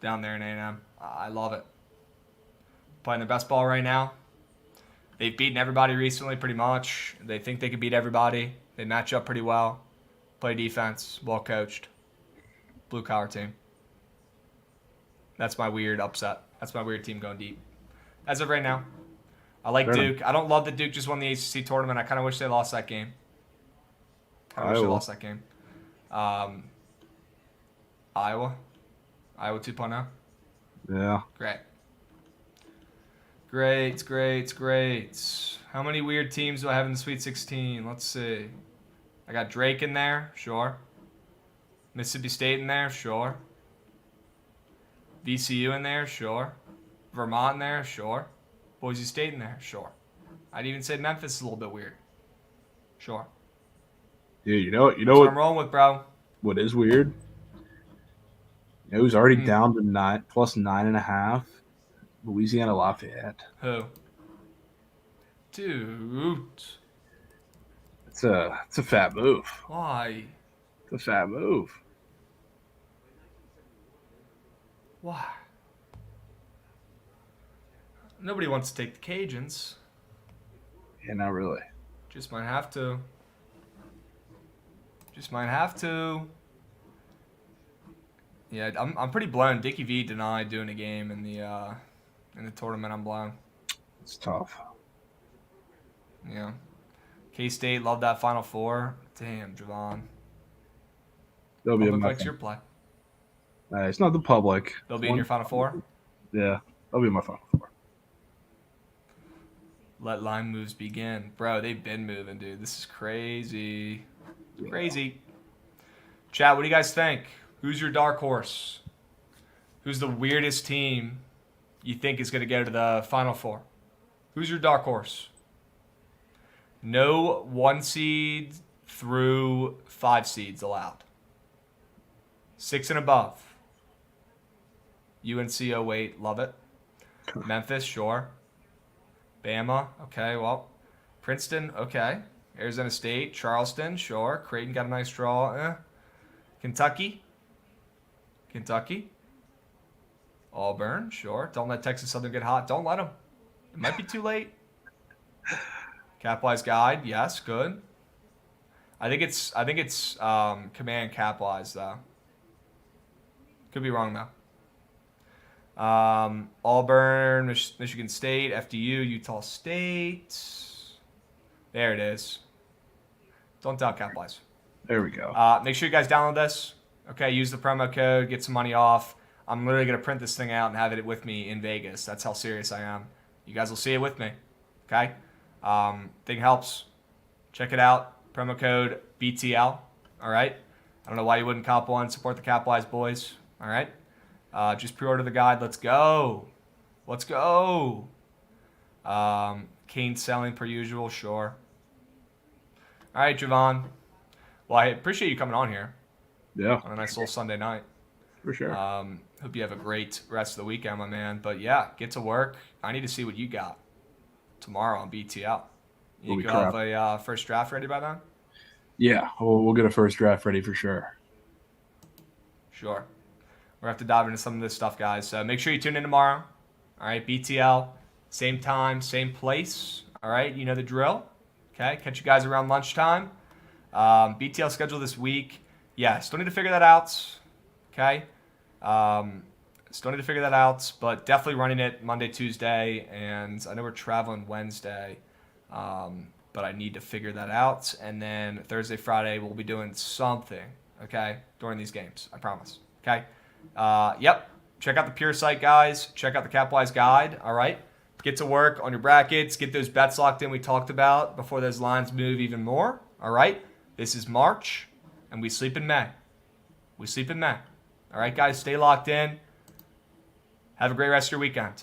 down there in A&M. I love it. Playing their best ball right now. They've beaten everybody recently, pretty much. They think they can beat everybody. They match up pretty well. Play defense, well coached. Blue collar team. That's my weird upset. That's my weird team going deep. As of right now, I like Duke. I don't love that Duke just won the ACC tournament. I kind of wish they lost that game. Iowa 2.0. Yeah. Great. How many weird teams do I have in the Sweet 16? Let's see. I got Drake in there, sure. Mississippi State in there, sure. VCU in there, sure. Vermont in there, sure. Boise State in there, sure. I'd even say Memphis is a little bit weird. Sure. Dude, you know That's what what I'm rolling with, bro. What is weird? It was already down to plus 9.5. Louisiana Lafayette. Who? Dude. It's a fat move. Why? It's a fat move. Why? Nobody wants to take the Cajuns. Yeah, not really. Just might have to. Yeah, I'm pretty blown. Dickie V denied doing a game in the tournament. I'm blown. It's tough. Yeah. K-State loved that Final Four. Damn, Javon. They'll be Public likes your play. It's not the public. They'll be in your Final Four? Yeah, they'll be in my Final Four. Let line moves begin. Bro, they've been moving, dude. This is crazy. Yeah. Crazy. Chat, what do you guys think? Who's your dark horse? Who's the weirdest team you think is going to go to the Final Four? Who's your dark horse? No 1 seed through 5 seeds allowed. 6 and above. UNC 08, love it. Memphis, sure. Bama, okay, well. Princeton, okay. Arizona State, Charleston, sure. Creighton got a nice draw. Kentucky. Auburn, sure. Don't let Texas Southern get hot. Don't let them. It might be too late. Capwise Guide, yes, good. I think it's Command Capwise though. Could be wrong though. Auburn, Michigan State, FDU, Utah State. There it is. Don't doubt Capwise. There we go. Make sure you guys download this. Okay, use the promo code, get some money off. I'm literally going to print this thing out and have it with me in Vegas. That's how serious I am. You guys will see it with me. Okay? Thing helps. Check it out. Promo code BTL. All right? I don't know why you wouldn't cop one. Support the Capwise boys. All right? Just pre-order the guide. Let's go. Kane selling per usual. Sure. All right, Javon. Well, I appreciate you coming on here. Yeah. On a nice little Sunday night. For sure. Hope you have a great rest of the weekend, my man. But yeah, get to work. I need to see what you got tomorrow on BTL. You can have a first draft ready by then? Yeah, we'll get a first draft ready for sure. Sure. We're going to have to dive into some of this stuff, guys. So make sure you tune in tomorrow. All right, BTL, same time, same place. All right, you know the drill. Okay, catch you guys around lunchtime. BTL schedule this week. yeah, still need to figure that out. Okay. Still need to figure that out, but definitely running it Monday, Tuesday, and I know we're traveling Wednesday, but I need to figure that out. And then Thursday, Friday, we'll be doing something, okay, during these games. I promise. Okay. Yep. Check out the Pure site, guys. Check out the Capwise guide. All right. Get to work on your brackets. Get those bets locked in we talked about before those lines move even more. All right. This is March, and we sleep in May. We sleep in May. All right, guys. Stay locked in. Have a great rest of your weekend.